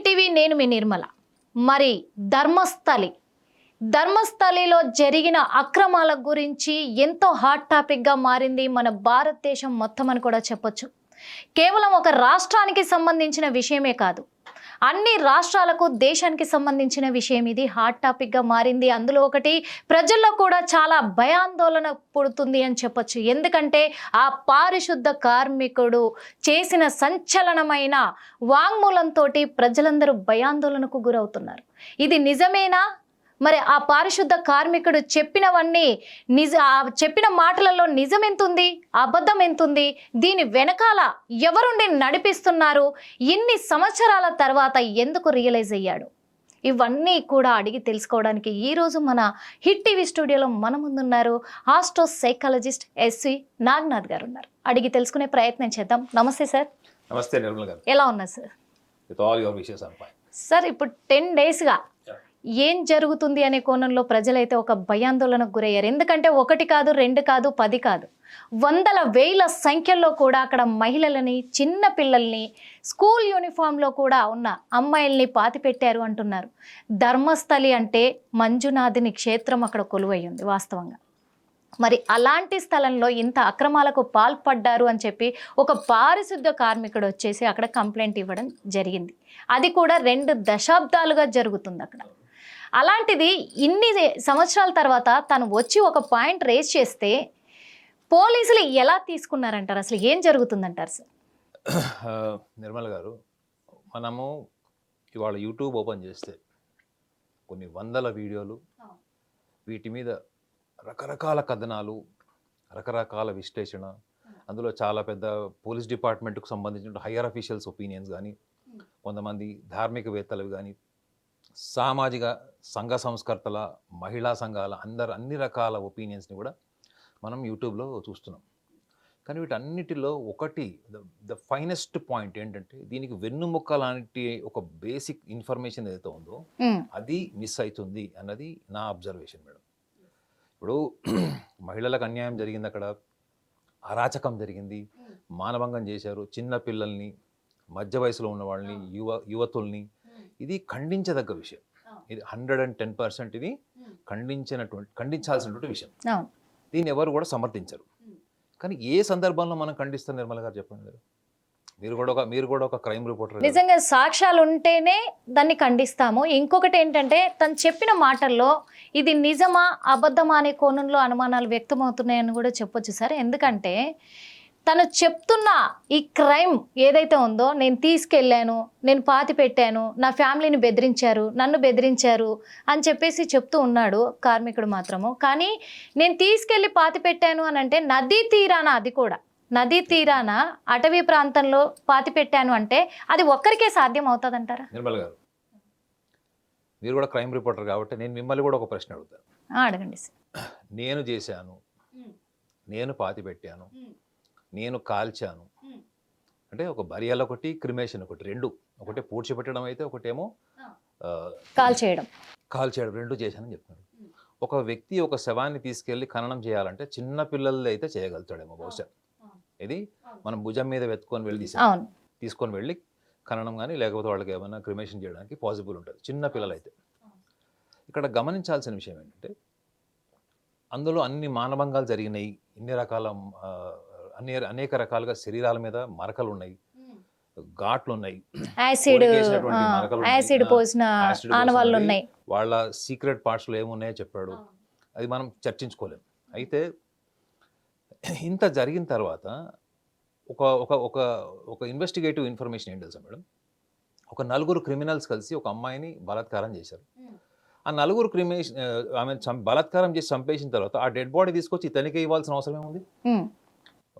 ETV నేను మీ నిర్మల. మరి ధర్మస్థలిలో జరిగిన అక్రమాల గురించి ఎంతో హాట్ టాపిక్గా మారింది మన భారతదేశం మొత్తం అని కూడా చెప్పొచ్చు. కేవలం ఒక రాష్ట్రానికి సంబంధించిన విషయమే కాదు, అన్ని రాష్ట్రాలకు దేశానికి సంబంధించిన విషయం. ఇది హాట్ టాపిక్గా మారింది. అందులో ఒకటి ప్రజల్లో కూడా చాలా భయాందోళన పుడుతుంది అని చెప్పొచ్చు. ఎందుకంటే ఆ పారిశుద్ధ కార్మికుడు చేసిన సంచలనమైన వాంగ్మూలంతో ప్రజలందరూ భయాందోళనకు గురవుతున్నారు. ఇది నిజమేనా? మరి ఆ పారిశుద్ధ కార్మికుడు చెప్పినవన్నీ చెప్పిన మాటలలో నిజం ఎంతుంది, అబద్ధం ఎంతుంది, దీని వెనకాల ఎవరుండి నడిపిస్తున్నారు, ఇన్ని సంవత్సరాల తర్వాత ఎందుకు రియలైజ్ అయ్యాడు, ఇవన్నీ కూడా అడిగి తెలుసుకోవడానికి ఈరోజు మన హిట్ టీవీ స్టూడియోలో మన ముందున్నారు ఆస్ట్రో సైకాలజిస్ట్ ఎస్వి నాగనాథ్ గారు ఉన్నారు. అడిగి తెలుసుకునే ప్రయత్నం చేద్దాం. నమస్తే సార్. నమస్తే నిర్మల గారు. ఎలా ఉన్నారు sir? With all your wishes I am fine. Sir, ఇప్పుడు 10 డేస్గా ఏం జరుగుతుంది అనే కోణంలో ప్రజలైతే ఒక భయాందోళనకు గురయ్యారు. ఎందుకంటే 1 కాదు, 2 కాదు, 10 కాదు, వందల వేల సంఖ్యల్లో కూడా అక్కడ మహిళలని, చిన్న పిల్లల్ని, స్కూల్ యూనిఫామ్లో కూడా ఉన్న అమ్మాయిల్ని పాతిపెట్టారు అంటున్నారు. ధర్మస్థలి అంటే మంజునాథుని క్షేత్రం అక్కడ కొలువై ఉంది వాస్తవంగా. మరి అలాంటి స్థలంలో ఇంత అక్రమాలకు పాల్పడ్డారు అని చెప్పి ఒక పారిశుద్ధ కార్మికుడు వచ్చేసి అక్కడ కంప్లైంట్ ఇవ్వడం జరిగింది. అది కూడా 2 దశాబ్దాలుగా జరుగుతుంది అక్కడ. అలాంటిది ఇన్ని సంవత్సరాల తర్వాత తను వచ్చి ఒక పాయింట్ రేస్ చేస్తే పోలీసులు ఎలా తీసుకున్నారంటారు? అసలు ఏం జరుగుతుందంటారు సార్? నిర్మల్ గారు, మనము ఇవాళ యూట్యూబ్ ఓపెన్ చేస్తే కొన్ని వందల వీడియోలు, వీటి మీద రకరకాల కథనాలు, రకరకాల విశ్లేషణ, అందులో చాలా పెద్ద పోలీస్ డిపార్ట్మెంట్కు సంబంధించిన హయ్యర్ అఫీషియల్స్ ఒపీనియన్స్ కానీ, కొంతమంది ధార్మికవేత్తలు కానీ, సామాజిక సంఘ సంస్కర్తల, మహిళా సంఘాల అన్ని రకాల ఒపీనియన్స్ని కూడా మనం యూట్యూబ్లో చూస్తున్నాం. కానీ వీటన్నిటిలో ఒకటి ద ఫైనెస్ట్ పాయింట్ ఏంటంటే, దీనికి వెన్నుముక్క లాంటి ఒక బేసిక్ ఇన్ఫర్మేషన్ ఏదైతే ఉందో అది మిస్ అవుతుంది అన్నది నా అబ్జర్వేషన్ మేడం. ఇప్పుడు మహిళలకు అన్యాయం జరిగింది, అక్కడ అరాచకం జరిగింది, మానభంగం చేశారు, చిన్న పిల్లల్ని, మధ్య వయసులో ఉన్న వాళ్ళని, యువతుల్ని. ఇది ఖండించదగ్గ విషయం. ఇది 110% ఇది ఖండించాల్సినటువంటి విషయం. దీన్ని ఎవరు కూడా సమర్థించరు. కానీ ఏ సందర్భంలో మనం ఖండిస్తాం నిర్మల గారు, చెప్పండి మీరు. మీరు కూడా ఒక క్రైమ్ రిపోర్టర్. నిజంగా సాక్ష్యాలు ఉంటేనే దాన్ని ఖండిస్తాము. ఇంకొకటి ఏంటంటే, తను చెప్పిన మాటల్లో ఇది నిజమా అబద్ధమా అనే కోణంలో అనుమానాలు వ్యక్తమవుతున్నాయని కూడా చెప్పొచ్చు సార్. ఎందుకంటే తను చెప్తున్న ఈ క్రైమ్ ఏదైతే ఉందో, నేను తీసుకెళ్ళాను, నేను పాతి పెట్టాను, నా ఫ్యామిలీని బెదిరించారు, నన్ను బెదిరించారు అని చెప్పేసి చెప్తూ ఉన్నాడు కార్మికుడు మాత్రము. కానీ నేను తీసుకెళ్ళి పాతి పెట్టాను అని అంటే నదీ తీరాన, అది కూడా నదీ తీరాన అటవీ ప్రాంతంలో పాతి పెట్టాను అంటే అది ఒక్కరికే సాధ్యం అవుతుంది అంటారా? నిర్మల్ గారు, మీరు కూడా క్రైమ్ రిపోర్టర్ కాబట్టి నేను మిమ్మల్ని కూడా ఒక ప్రశ్న అడుగుతాను. అడగండి సార్. నేను చేశాను, నేను పాతి పెట్టాను, నేను కాల్చాను అంటే ఒక బరియల్ ఒకటి, క్రిమేషన్ ఒకటి, రెండు. ఒకటే పూడ్చిపెట్టడం అయితే, ఒకటేమో కాల్ చేయడం 2 చేశానని చెప్తున్నాడు. ఒక వ్యక్తి ఒక శవాన్ని తీసుకెళ్ళి ఖననం చేయాలంటే చిన్న పిల్లలు అయితే చేయగలుగుతాడేమో బహుశా. ఇది మనం భుజం మీద తీసుకొని వెళ్ళి ఖననం కానీ లేకపోతే వాళ్ళకి ఏమైనా క్రిమేషన్ చేయడానికి పాసిబుల్ ఉంటుంది, చిన్న పిల్లలు అయితే. ఇక్కడ గమనించాల్సిన విషయం ఏంటంటే, అందులో అన్ని మానభంగాలు జరిగినాయి, అనేక రకాలుగా శరీరాల మీద మరకలు ఉన్నాయి, ఘాట్లు ఉన్నాయి, వాళ్ళ సీక్రెట్ పార్ట్స్లో ఏమున్నాయో చెప్పాడు. అది మనం చర్చించుకోలేము. అయితే ఇంత జరిగిన తర్వాత ఒక ఇన్వెస్టిగేటివ్ ఇన్ఫర్మేషన్ ఏంటి తెలుసా మేడం? ఒక 4 క్రిమినల్స్ కలిసి ఒక అమ్మాయిని బలాత్కారం చేశారు. ఆ 4 ఆమె బలాత్కారం చేసి చంపేసిన తర్వాత ఆ డెడ్ బాడీ తీసుకొచ్చి ఇతనికి ఇవ్వాల్సిన అవసరం ఏముంది?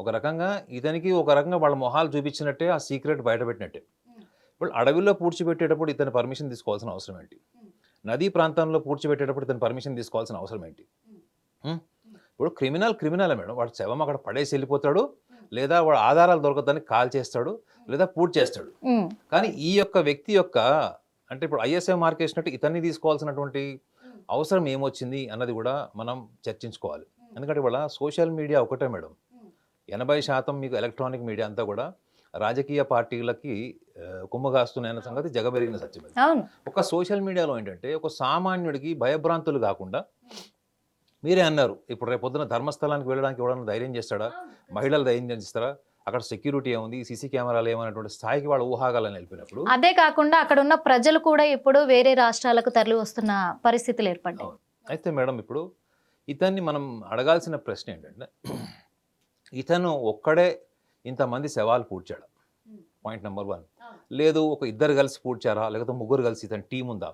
ఒక రకంగా వాళ్ళ మొహాలు చూపించినట్టే ఆ సీక్రెట్ బయటపెట్టినట్టే. ఇప్పుడు అడవిలో పూడ్చిపెట్టేటప్పుడు ఇతని పర్మిషన్ తీసుకోవాల్సిన అవసరం ఏంటి? నదీ ప్రాంతంలో పూడ్చిపెట్టేటప్పుడు ఇతని పర్మిషన్ తీసుకోవాల్సిన అవసరం ఏంటి? ఇప్పుడు క్రిమినల్ మేడం, వాడు శవం అక్కడ పడేసి వెళ్ళిపోతాడు, లేదా వాడు ఆధారాలు దొరకదని కాల్ చేస్తాడు, లేదా పూర్తి చేస్తాడు. కానీ ఈ యొక్క వ్యక్తి అంటే ఇప్పుడు ఐఎస్ఐ మార్క్ వేసినట్టు ఇతన్ని తీసుకోవాల్సినటువంటి అవసరం ఏమొచ్చింది అన్నది కూడా మనం చర్చించుకోవాలి. ఎందుకంటే ఇవాళ సోషల్ మీడియా ఒకటే మేడం, 80% మీకు ఎలక్ట్రానిక్ మీడియా అంతా కూడా రాజకీయ పార్టీలకి కుమ్మగాస్తున్నాయన్న సంగతి జగమెరిగిన సత్యం. అవును. ఒక సోషల్ మీడియాలో ఏంటంటే ఒక సామాన్యుడికి భయభ్రాంతులు కాకుండా మీరే అన్నారు, ఇప్పుడు రేపు పొద్దున ధర్మస్థలానికి వెళ్ళడానికి ఎవడన్నా ధైర్యం చేస్తాడా? మహిళలు ధైర్యం చేస్తారా? అక్కడ సెక్యూరిటీ ఏముంది, సీసీ కెమెరాలు ఏమన్నటువంటి స్థాయికి వాళ్ళ ఊహాగాలని వెళ్ళిపోయినప్పుడు, అదే కాకుండా అక్కడ ఉన్న ప్రజలు కూడా ఇప్పుడు వేరే రాష్ట్రాలకు తరలి వస్తున్న పరిస్థితులు ఏర్పడ్డాయి. అయితే మేడం ఇప్పుడు ఇతన్ని మనం అడగాల్సిన ప్రశ్న ఏంటంటే, ఇతను ఒక్కడే ఇంతమంది శవాలు పూడ్చాడా? Point number 1. లేదు ఒక ఇద్దరు కలిసి పూడ్చారా, లేకపోతే ముగ్గురు కలిసి ఇతని టీం ఉందా?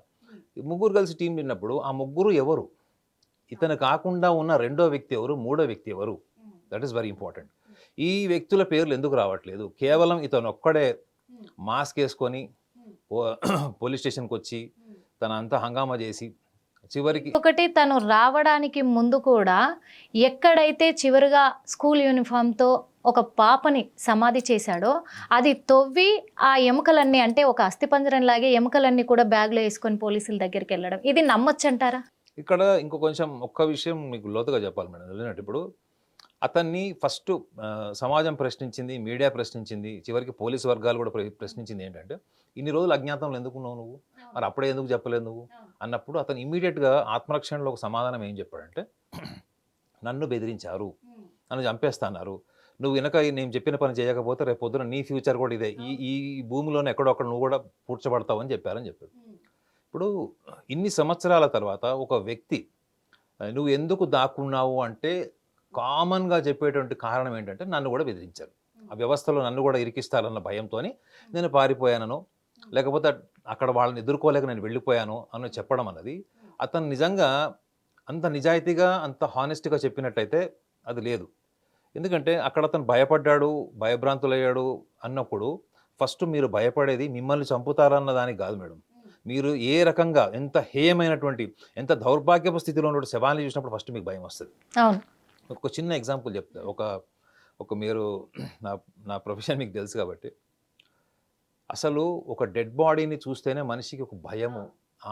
ముగ్గురు కలిసి టీం ఉన్నప్పుడు ఆ ముగ్గురు ఎవరు? ఇతను కాకుండా ఉన్న రెండో వ్యక్తి ఎవరు, మూడో వ్యక్తి ఎవరు? That is very important. ఈ వ్యక్తుల పేర్లు ఎందుకు రావట్లేదు? కేవలం ఇతను ఒక్కడే మాస్క్ వేసుకొని పోలీస్ స్టేషన్కి వచ్చి తన అంతా హంగామా చేసి చివరికి ఒకటి తను రావడానికి ముందు కూడా ఎక్కడైతే చివరిగా స్కూల్ యూనిఫామ్తో ఒక పాపని సమాధి చేశాడో అది తవ్వి ఆ ఎముకలన్నీ, అంటే ఒక అస్థిపంజరం లాగే ఎముకలన్నీ కూడా బ్యాగ్లో వేసుకొని పోలీసుల దగ్గరికి వెళ్ళడం, ఇది నమ్మొచ్చంటారా? ఇక్కడ ఇంకో కొంచెం ఒక్క విషయం మీకు లోతుగా చెప్పాలి మేడం. వెళ్ళినట్టు ఇప్పుడు అతన్ని ఫస్ట్ సమాజం ప్రశ్నించింది, మీడియా ప్రశ్నించింది, చివరికి పోలీసు వర్గాలు కూడా ప్రశ్నించింది ఏంటంటే, ఇన్ని రోజులు అజ్ఞాతంలో ఎందుకున్నావు నువ్వు, మరి అప్పుడే ఎందుకు చెప్పలేదు నువ్వు అన్నప్పుడు అతను ఇమ్మీడియట్గా ఆత్మరక్షణలో ఒక సమాధానం ఏం చెప్పాడంటే, నన్ను బెదిరించారు, నన్ను చంపేస్తున్నారు, నువ్వు వెనక నేను చెప్పిన పని చేయకపోతే రేపు పొద్దున నీ ఫ్యూచర్ కూడా ఇదే, ఈ భూమిలోనే ఎక్కడొక్కడ నువ్వు కూడా పూడ్చబడతావు అని చెప్పారు. ఇప్పుడు ఇన్ని సంవత్సరాల తర్వాత ఒక వ్యక్తి నువ్వు ఎందుకు దాక్కున్నావు అంటే కామన్గా చెప్పేటువంటి కారణం ఏంటంటే, నన్ను కూడా బెదిరించారు, ఆ వ్యవస్థలో నన్ను కూడా ఇరికిస్తారన్న భయంతో నేను పారిపోయానను, లేకపోతే అక్కడ వాళ్ళని ఎదుర్కోలేక నేను వెళ్ళిపోయాను అని చెప్పడం అన్నది అతను నిజంగా అంత నిజాయితీగా అంత హానెస్ట్గా చెప్పినట్టయితే అది లేదు. ఎందుకంటే అక్కడ అతను భయపడ్డాడు, భయభ్రాంతులయ్యాడు అన్నప్పుడు ఫస్ట్ మీరు భయపడేది మిమ్మల్ని చంపుతారన్న దానికి కాదు మేడం. మీరు ఏ రకంగా ఎంత హేయమైనటువంటి ఎంత దౌర్భాగ్యపు స్థితిలో ఉన్న శవాన్ని చూసినప్పుడు ఫస్ట్ మీకు భయం వస్తుంది. ఒక చిన్న ఎగ్జాంపుల్ చెప్తా. ఒక మీరు నా ప్రొఫెషన్ మీకు తెలుసు కాబట్టి, అసలు ఒక డెడ్ బాడీని చూస్తేనే మనిషికి ఒక భయము,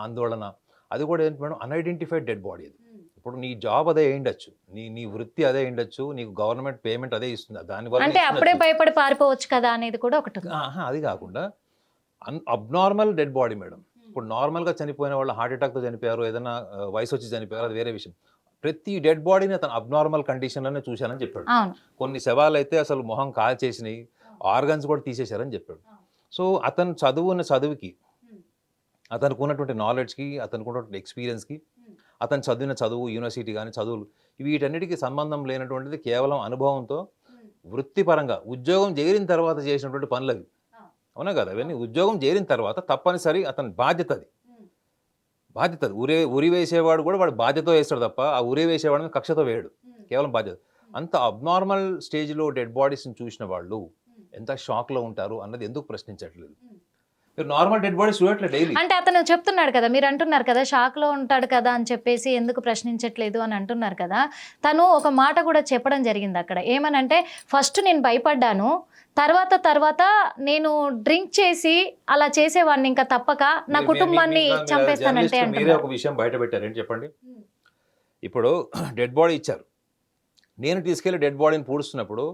ఆందోళన, అది కూడా ఏంటి మేడం, అన్ఐడెంటిఫైడ్ డెడ్ బాడీ. అది ఇప్పుడు నీ జాబ్ అదే అయ్యుండొచ్చు, నీ వృత్తి అదే అయ్యుండొచ్చు, నీకు గవర్నమెంట్ పేమెంట్ అదే ఇస్తుంది, దానివల్ల అంటే అప్పుడే భయపడి పారిపోవచ్చు కదా అనేది కూడా ఒకటి. అది కాకుండా అబ్నార్మల్ డెడ్ బాడీ మేడం. ఇప్పుడు నార్మల్గా చనిపోయిన వాళ్ళు హార్ట్ అటాక్తో చనిపోయారు, ఏదైనా వయసు వచ్చి చనిపోయారు, అది వేరే విషయం. ప్రతి డెడ్ బాడీని అతను అబ్నార్మల్ కండిషన్లోనే చూశానని చెప్పాడు. కొన్ని శవాలు అయితే అసలు మొహం కాల్చేసినాయి, ఆర్గన్స్ కూడా తీసేశారని చెప్పాడు. సో అతను చదువుకి, అతనికి ఉన్నటువంటి నాలెడ్జ్కి, అతనికి ఉన్నటువంటి ఎక్స్పీరియన్స్కి, అతను చదివిన చదువు, యూనివర్సిటీ కానీ చదువులు, వీటన్నిటికీ సంబంధం లేనటువంటిది కేవలం అనుభవంతో వృత్తిపరంగా ఉద్యోగం చేరిన తర్వాత చేసినటువంటి పనులు అవి, అవునా కదా? అవన్నీ ఉద్యోగం చేరిన తర్వాత తప్పనిసరి అతని బాధ్యత అది. ఉరి వేసేవాడు కూడా వాడు బాధ్యత వేస్తాడు తప్ప ఆ ఉరి వేసేవాడిని కక్షతో వేయడు, కేవలం బాధ్యత. అంత అబ్నార్మల్ స్టేజ్లో డెడ్ బాడీస్ని చూసిన వాళ్ళు ఎంత షాక్లో ఉంటారు అన్నది ఎందుకు ప్రశ్నించట్లేదు? మీరు నార్మల్ డెడ్ బాడీస్ చూడట్లేదు డైలీ. అంటే అతను చెప్తున్నాడు కదా, మీరు అంటున్నారు కదా షాక్లో ఉంటాడు కదా అని చెప్పేసి ఎందుకు ప్రశ్నించట్లేదు అని అంటున్నారు కదా. తను ఒక మాట కూడా చెప్పడం జరిగింది అక్కడ, ఏమనంటే ఫస్ట్ నేను భయపడ్డాను, తర్వాత నేను డ్రింక్ చేసి అలా చేసేవాడిని, ఇంకా తప్పక నా కుటుంబాన్ని చంపేస్తానంటే. మీరే ఒక విషయం బయట పెట్టారు, ఏంటి చెప్పండి. ఇప్పుడు డెడ్ బాడీ ఇచ్చారు, నేను తీసుకెళ్లి డెడ్ బాడీని పూడుస్తున్నప్పుడు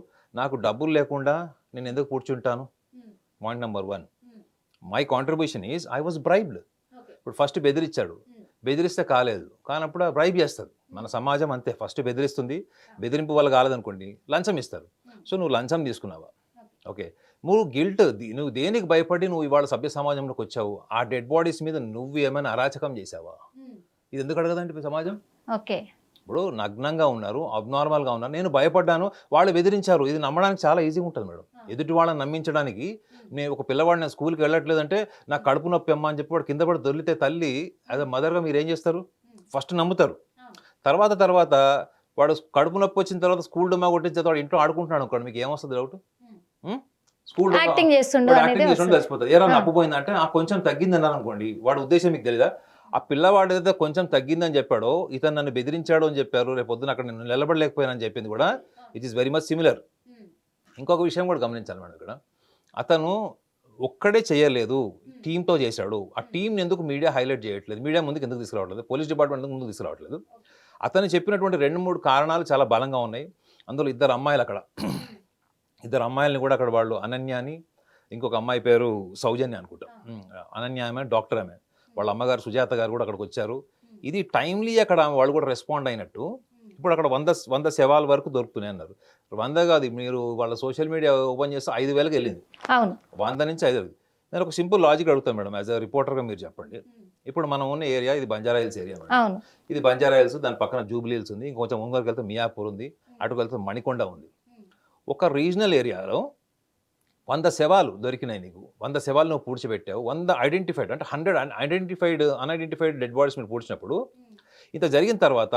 నాకు డబ్బులు లేకుండా నేను ఎందుకు పూడ్చుంటాను? Point number 1, my contribution is I was bribed. ఇప్పుడు ఫస్ట్ బెదిరించాడు, బెదిరిస్తే కాలేదు, కానప్పుడు బ్రైబ్ చేస్తారు. మన సమాజం అంతే, ఫస్ట్ బెదిరిస్తుంది, బెదిరింపు వల్ల కాలేదనుకోండి లంచం ఇస్తారు. సో నువ్వు లంచం తీసుకున్నావా? ఓకే, నువ్వు నువ్వు దేనికి భయపడి నువ్వు ఇవాళ సభ్య సమాజంలోకి వచ్చావు? ఆ డెడ్ బాడీస్ మీద నువ్వు ఏమైనా అరాచకం చేసావా? ఇది ఎందుకు అడగదండి సమాజం? ఓకే, ఇప్పుడు నగ్నంగా ఉన్నారు, అబ్నార్మల్గా ఉన్నారు, నేను భయపడ్డాను, వాళ్ళు బెదిరించారు. ఇది నమ్మడానికి చాలా ఈజీగా ఉంటుంది మేడం. ఎదుటి వాళ్ళని నమ్మించడానికి, నేను ఒక పిల్లవాడు నేను స్కూల్కి వెళ్ళట్లేదంటే నాకు కడుపు నొప్పి అమ్మ అని చెప్పి వాడు కింద పడి దొరికితే తల్లి యాజ్ అ మదర్గా మీరు ఏం చేస్తారు? ఫస్ట్ నమ్ముతారు. తర్వాత వాడు కడుపు నొప్పి వచ్చిన తర్వాత స్కూల్ డొమ్మా కొట్టించే వాడు ఇంట్లో ఆడుకుంటున్నాడు అనుకోండి, మీకు ఏమొస్తుంది డౌట్? స్కూల్ యాక్టింగ్ చేస్తుండే తెలిసిపోతుంది. ఏమైనా అప్పు పోయిందంటే ఆ కొంచెం తగ్గింది అన్నారు అనుకోండి, వాడు ఉద్దేశం మీకు తెలీదా? ఆ పిల్లవాడు ఏదైతే కొంచెం తగ్గిందని చెప్పాడో, ఇతను నన్ను బెదిరించాడు అని చెప్పారు, రేపు పొద్దున అక్కడ నేను నిలబడలేకపోయానని చెప్పింది కూడా it is very much similar. ఇంకొక విషయం కూడా గమనించాలి మేడం, ఇక్కడ అతను ఒక్కడే చేయలేదు, టీంతో చేశాడు. ఆ టీంని ఎందుకు మీడియా హైలైట్ చేయట్లేదు, మీడియా ముందుకు ఎందుకు తీసుకురావట్లేదు, పోలీస్ డిపార్ట్మెంట్ ముందుకు తీసుకురావట్లేదు? అతను చెప్పినటువంటి 2-3 కారణాలు చాలా బలంగా ఉన్నాయి. అందులో 2 అమ్మాయిలు అక్కడ ఇద్దరు అమ్మాయిలని కూడా అక్కడ వాళ్ళు అనన్య అని ఇంకొక అమ్మాయి పేరు సౌజన్య అనుకుంటా. అనన్య ఆమె డాక్టర్ ఆమె, వాళ్ళ అమ్మగారు సుజాత గారు కూడా అక్కడికి వచ్చారు. ఇది టైమ్లీ అక్కడ వాళ్ళు కూడా రెస్పాండ్ అయినట్టు. ఇప్పుడు అక్కడ 100 శవాల వరకు దొరుకుతున్నాయి అన్నారు. 100 కాదు, మీరు వాళ్ళ సోషల్ మీడియా ఓపెన్ చేస్తే 5,000కి వెళ్ళింది. అవును 100 నుంచి 5,000. నేను ఒక సింపుల్ లాజిక్ అడుగుతాను మేడం, యాజ్ అ రిపోర్టర్గా మీరు చెప్పండి. ఇప్పుడు మనం ఉన్న ఏరియా ఇది బంజారా హిల్స్ ఏరియా మేడం. అవును ఇది బంజారా హిల్స్, దాని పక్కన జూబ్లీ హిల్స్ ఉంది, ఇంకొంచెం ముందుకు వెళ్తే మియాపూర్ ఉంది, అటుకు వెళ్తే మణికొండ ఉంది. ఒక రీజనల్ ఏరియాలో 100 శవాలు దొరికినాయి నీకు. 100 శవాలు నువ్వు పూడ్చిపెట్టావు. 100 ఐడెంటిఫైడ్ అంటే 100 అన్ఐడెంటిఫైడ్ డెడ్ బాడీస్ మీరు పూడ్చినప్పుడు, ఇంత జరిగిన తర్వాత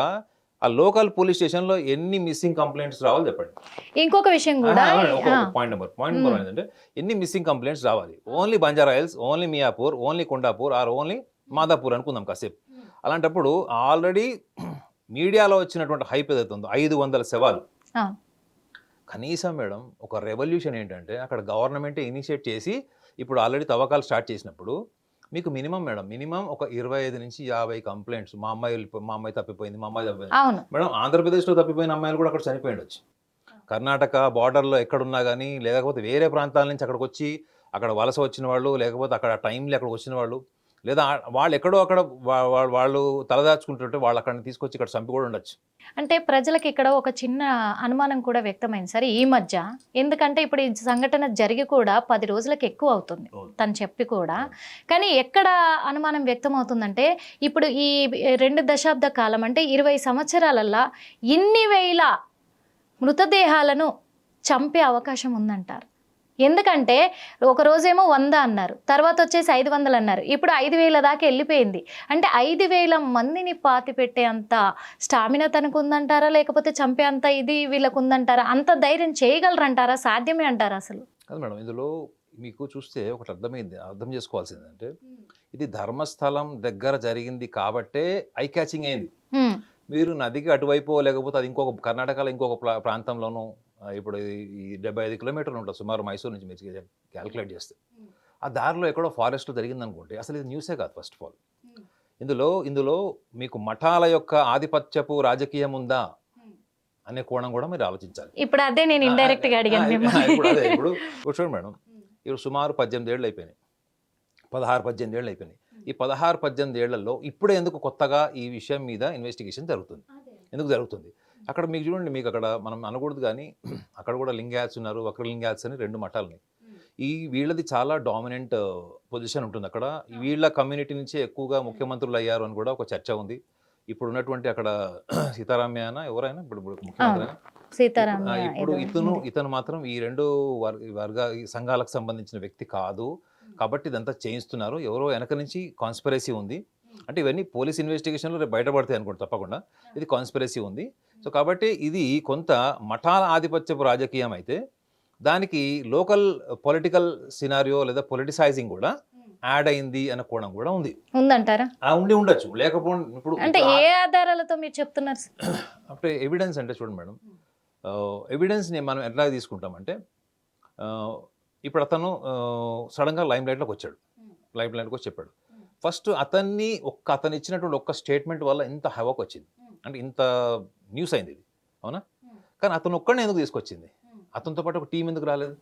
ఆ లోకల్ పోలీస్ స్టేషన్లో ఎన్ని మిస్సింగ్ కంప్లైంట్స్ రావాలి చెప్పండి. ఇంకొక విషయం కూడా పాయింట్ నెంబర్ ఏంటంటే ఎన్ని మిస్సింగ్ కంప్లైంట్స్ రావాలి. Only Banjara Hills, only Miyapur, only Kondapur or only Madapur అనుకుందాం కాసేపు. అలాంటప్పుడు ఆల్రెడీ మీడియాలో వచ్చినటువంటి హైప్ ఏదైతే ఉందో 500 శవాలు, కనీసం మేడం ఒక రెవల్యూషన్ ఏంటంటే అక్కడ గవర్నమెంటే ఇనిషియేట్ చేసి ఇప్పుడు ఆల్రెడీ తవ్వకాలు స్టార్ట్ చేసినప్పుడు మీకు మినిమం ఒక 25 నుంచి 50 కంప్లైంట్స్, మా అమ్మాయి తప్పిపోయింది, మా అమ్మాయి తప్పిపోయింది. మేడం ఆంధ్రప్రదేశ్లో తప్పిపోయిన అమ్మాయిలు కూడా అక్కడ చనిపోయి ఉండొచ్చు. కర్ణాటక బార్డర్లో ఎక్కడున్నా కానీ, లేకపోతే వేరే ప్రాంతాల నుంచి అక్కడికి వచ్చి అక్కడ వలస వచ్చిన వాళ్ళు, లేకపోతే అక్కడ టైంలో అక్కడికి వచ్చిన వాళ్ళు, లేదా వాళ్ళు ఎక్కడో అక్కడ వాళ్ళు తలదాచుకుంటుంటే వాళ్ళు అక్కడ తీసుకొచ్చి ఇక్కడ చంపి కూడా ఉండొచ్చు. అంటే ప్రజలకు ఇక్కడ ఒక చిన్న అనుమానం కూడా వ్యక్తమైంది సార్ ఈ మధ్య. ఎందుకంటే ఇప్పుడు ఈ సంఘటన జరిగి కూడా 10 రోజులకు ఎక్కువ అవుతుంది తను చెప్పి కూడా. కానీ ఎక్కడ అనుమానం వ్యక్తం అవుతుందంటే ఇప్పుడు ఈ 2 దశాబ్ద కాలం అంటే 20 సంవత్సరాలల్లా ఇన్ని వేల మృతదేహాలను చంపే అవకాశం ఉందంటారు. ఎందుకంటే ఒక రోజేమో 100 అన్నారు, తర్వాత వచ్చేసి 500 అన్నారు, ఇప్పుడు 5,000 దాకా వెళ్ళిపోయింది. అంటే 5,000 మందిని పాతి పెట్టే అంత స్టామినా తనకు ఉందంటారా, లేకపోతే చంపే అంత ఇది వీళ్ళకు ఉందంటారా? అంత ధైర్యం చేయగలరంటారా? సాధ్యమే అంటారా అసలు? కాదు మేడం, ఇందులో మీకు చూస్తే ఒకటి అర్థం చేసుకోవాల్సిందంటే ఇది ధర్మస్థలం దగ్గర జరిగింది కాబట్టే ఐ క్యాచింగ్ అయింది. మీరు నదికి అటువైపు, లేకపోతే అది ఇంకొక కర్ణాటకలో ఇంకొక ప్రాంతంలోనూ, ఇప్పుడు ఈ 75 కిలోమీటర్లు ఉంటుంది సుమారు మైసూర్ నుంచి మీరు క్యాల్కులేట్ చేస్తే, ఆ దారిలో ఎక్కడో ఫారెస్ట్లో జరిగింది అనుకుంటే అసలు ఇది న్యూసే కాదు. ఫస్ట్ ఆఫ్ ఆల్ ఇందులో మీకు మఠాల యొక్క ఆధిపత్యపు రాజకీయం ఉందా అనే కోణం కూడా మీరు ఆలోచించాలి. ఇప్పుడు అదే నేను ఇండైరెక్ట్ గా అడిగాను. ఇప్పుడు చూడండి మేడం, ఇప్పుడు సుమారు 18 ఏళ్ళు అయిపోయినాయి, 16-18 ఏళ్ళు అయిపోయినాయి. ఈ 16-18 ఏళ్లలో ఇప్పుడే ఎందుకు కొత్తగా ఈ విషయం మీద ఇన్వెస్టిగేషన్ జరుగుతుంది? ఎందుకు జరుగుతుంది? అక్కడ మీకు చూడండి, మీకు అక్కడ మనం అనకూడదు కానీ అక్కడ కూడా లింగాయత్స్ ఉన్నారు, వక్రలింగాయత్స్ అని 2 మఠాలని. వీళ్ళది చాలా డామినెంట్ పొజిషన్ ఉంటుంది అక్కడ. వీళ్ళ కమ్యూనిటీ నుంచే ఎక్కువగా ముఖ్యమంత్రులు అయ్యారు అని కూడా ఒక చర్చ ఉంది. ఇప్పుడు ఉన్నటువంటి అక్కడ సీతారామయ్య ఎవరైనా ఇప్పుడు ముఖ్యమంత్రి ఇప్పుడు ఇతను మాత్రం ఈ 2 సంఘాలకు సంబంధించిన వ్యక్తి కాదు. కాబట్టి ఇదంతా చేయిస్తున్నారు, ఎవరో వెనక నుంచి కాన్స్పిరసీ ఉంది. అంటే ఇవన్నీ పోలీస్ ఇన్వెస్టిగేషన్లో రేపు బయటపడతాయి అనుకోండి తప్పకుండా. ఇది కాన్స్పిరసీ ఉంది. సో కాబట్టి ఇది కొంత మఠాల ఆధిపత్యపు రాజకీయం అయితే దానికి లోకల్ పొలిటికల్ సినారియో లేదా పొలిటిసైజింగ్ కూడా యాడ్ అయింది అన్న కోణం కూడా ఉందంటారా? ఉండొచ్చు, లేకపోతే ఇప్పుడు అంటే ఏ ఆధారాలతో మీరు చెప్తున్నారు? అంటే ఎవిడెన్స్ అంటే చూడండి మేడం, ఎవిడెన్స్ని మనం ఎట్లా తీసుకుంటామంటే ఇప్పుడు అతను సడన్గా లైమ్ లైట్లోకి వచ్చి చెప్పాడు. ఫస్ట్ అతను ఇచ్చినటువంటి ఒక్క స్టేట్మెంట్ వల్ల ఇంత హవాక్ వచ్చింది, అంటే ఇంత న్యూస్ అయింది ఇది, అవునా? కానీ అతను ఒక్కడిని ఎందుకు తీసుకొచ్చింది? అతనితో పాటు ఒక టీం ఎందుకు రాలేదు?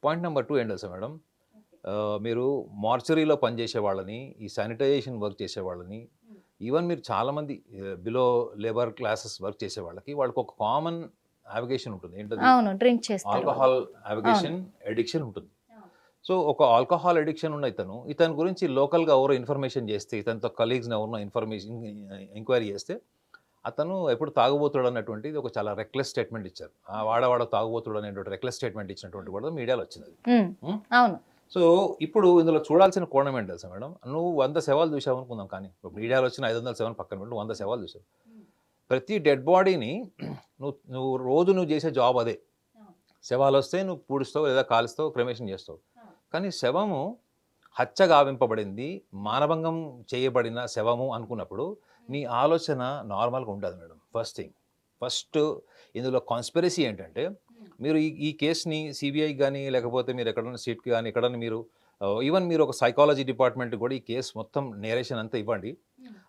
పాయింట్ నెంబర్ 2 ఏంటి తెలుసా మేడం, మీరు మార్చరీలో పనిచేసే వాళ్ళని, ఈ శానిటైజేషన్ వర్క్ చేసే వాళ్ళని, ఈవెన్ మీరు చాలామంది బిలో లేబర్ క్లాసెస్ వర్క్ చేసే వాళ్ళకి ఒక కామన్ అవిగేషన్ ఉంటుంది. ఏంటది? ఆల్కహాల్ అవిగేషన్ అడిక్షన్ ఉంటుంది. సో ఒక ఆల్కహాల్ అడిక్షన్ ఉన్న ఇతని గురించి లోకల్గా ఎవరో ఇన్ఫర్మేషన్ చేస్తే, ఇతనితో కలీగ్స్ని ఎవరినో ఎంక్వైరీ చేస్తే అతను ఎప్పుడు తాగుబోతుడు అన్నటువంటిది ఒక చాలా రెక్లెస్ స్టేట్మెంట్ ఇచ్చారు. వాడవాడ తాగుబోతుడు అనేటువంటి రెక్లెస్ స్టేట్మెంట్ ఇచ్చినటువంటి కూడా మీడియాలో వచ్చింది. సో ఇప్పుడు ఇందులో చూడాల్సిన కోణం ఏంటి తెలుసా మేడం, నువ్వు 100 శవాలు చూసావు అనుకుందాం, కానీ మీడియాలో వచ్చిన 500 శవాలు పక్కన పెట్టి 100 శవాలు చూసావు. ప్రతి డెడ్ బాడీని నువ్వు చేసే జాబ్ అదే. శవాలు వస్తే నువ్వు పూడుస్తావు, లేదా కాలుస్తావు, క్రెమేషన్ చేస్తావు. కానీ శవము హత్య గావింపబడింది, మానభంగం చేయబడిన శవము అనుకున్నప్పుడు నీ ఆలోచన నార్మల్గా ఉండదు మేడం. ఫస్ట్ ఇందులో కాన్స్పిరసీ ఏంటంటే, మీరు ఈ కేసుని సిబిఐకి కానీ, లేకపోతే మీరు ఎక్కడన్నా సీట్కి కానీ, ఎక్కడన్నా మీరు ఈవెన్ మీరు ఒక సైకాలజీ డిపార్ట్మెంట్ కూడా ఈ కేసు మొత్తం నేరేషన్ అంతా ఇవ్వండి.